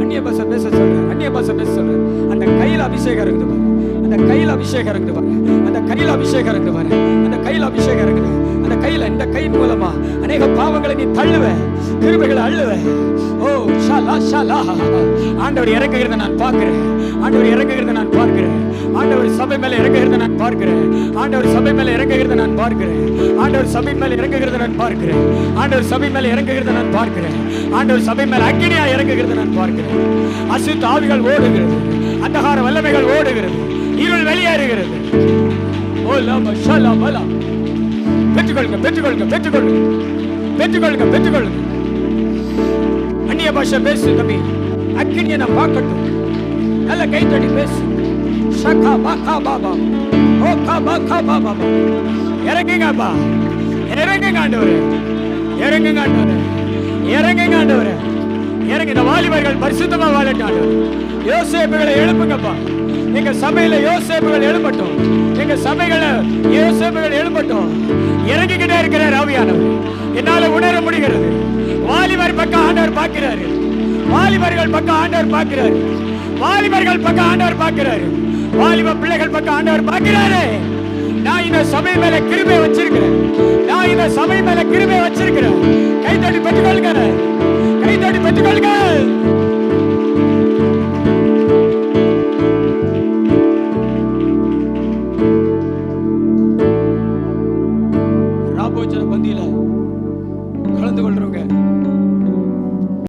அந்நிய பாஷை பேச சொல்றார், அந்நிய பாஷை பேச சொல்றார். அந்த கையில் அபிஷேகம் இருக்குது பாரு, அந்த கையில் அபிஷேகம் இருக்குது பாரு, அந்த கையில் அபிஷேகம் இருக்குது பாரு, அந்த கையில் அபிஷேகம் இருக்குது. அந்த கையில், இந்த கையின் மூலமா அநேக பாவங்களை நீ தள்ளுவ, கிருபைகளை அள்ளுவ. ஓ ஷாலா ஷாலா. ஆண்டவர் இறங்குகிறத நான் பார்க்கிறேன், ஆண்டவர் இறங்குகிறத நான் பார்க்கிறேன், ஆண்டவர் சபை மேல இறங்குகிறத நான் பார்க்கிறேன், ஆண்டவர் சபை மேல இறங்குகிறத நான் பார்க்கிறேன், ஆண்டவர் சபை மேல இறங்குகிறத நான் பார்க்கிறேன், ஆண்டவர் சபை மேல இறங்குகிறத நான் பார்க்கிறேன், ஆண்டவர் சபை மேல அக்கினியா இறங்குகிறத நான் பார்க்கிறேன். அசுத்த ஆவிகள் ஓடுகிறது, அந்தகார வல்லமைகள் ஓடுகிறது, இருள் வெளியேறுகிறது. ஓ லாமா ஷாலா மலா. பெற்றுக்கொள்ளுங்க, பெற்றுக்கொள்ளுங்க, பெற்றுக்கொள்ளுங்க, பெற்றுக்கொள்ளுங்க, பெற்றுக்கொள்ளுங்க. அந்நிய பாஷை பேசு தம்பி, அக்கினியை நான் பார்க்கட்டும். நல்ல கைத்தடி பேசு. ஷகா பாகா பாபா, ஓ கா பாகா பாபா. இறங்குங்கப்பா, இறங்குங்க ஆண்டவரே, இறங்குங்க ஆண்டவரே, இறங்குங்க ஆண்டவரே, இறங்கு. இந்த வாலிபர்கள் பரிசுத்தமா வாழட்டும் ஆண்டவரே. யோசேப்புகளை எழுப்புங்கப்பா. எங்க சபையில யோசேப்புகள் எழுப்பட்டும், எங்க சபைகள யோசேப்புகள் எழுப்பட்டும். இறங்கிக்கிட்டே இருக்கிறார் ஆவியானவர், என்னால உணர முடிகிறது. வாலிபர் பக்கம் ஆண்டவர் பார்க்கிறாரு, வாலிபர்கள் பக்கம் ஆண்டவர் பார்க்கிறாரு, வாலிபர்கள் பக்கம் ஆண்டவர் பார்க்கிறாரு, வாலிப பிள்ளைகள் பக்கம் ஆண்டவர் பார்க்கிறாரு. நான் இந்த சபை மேல கிருபை வச்சிருக்கிறேன், நான் இந்த சபை மேல கிருபை வச்சிருக்கிறேன். கைத்தடி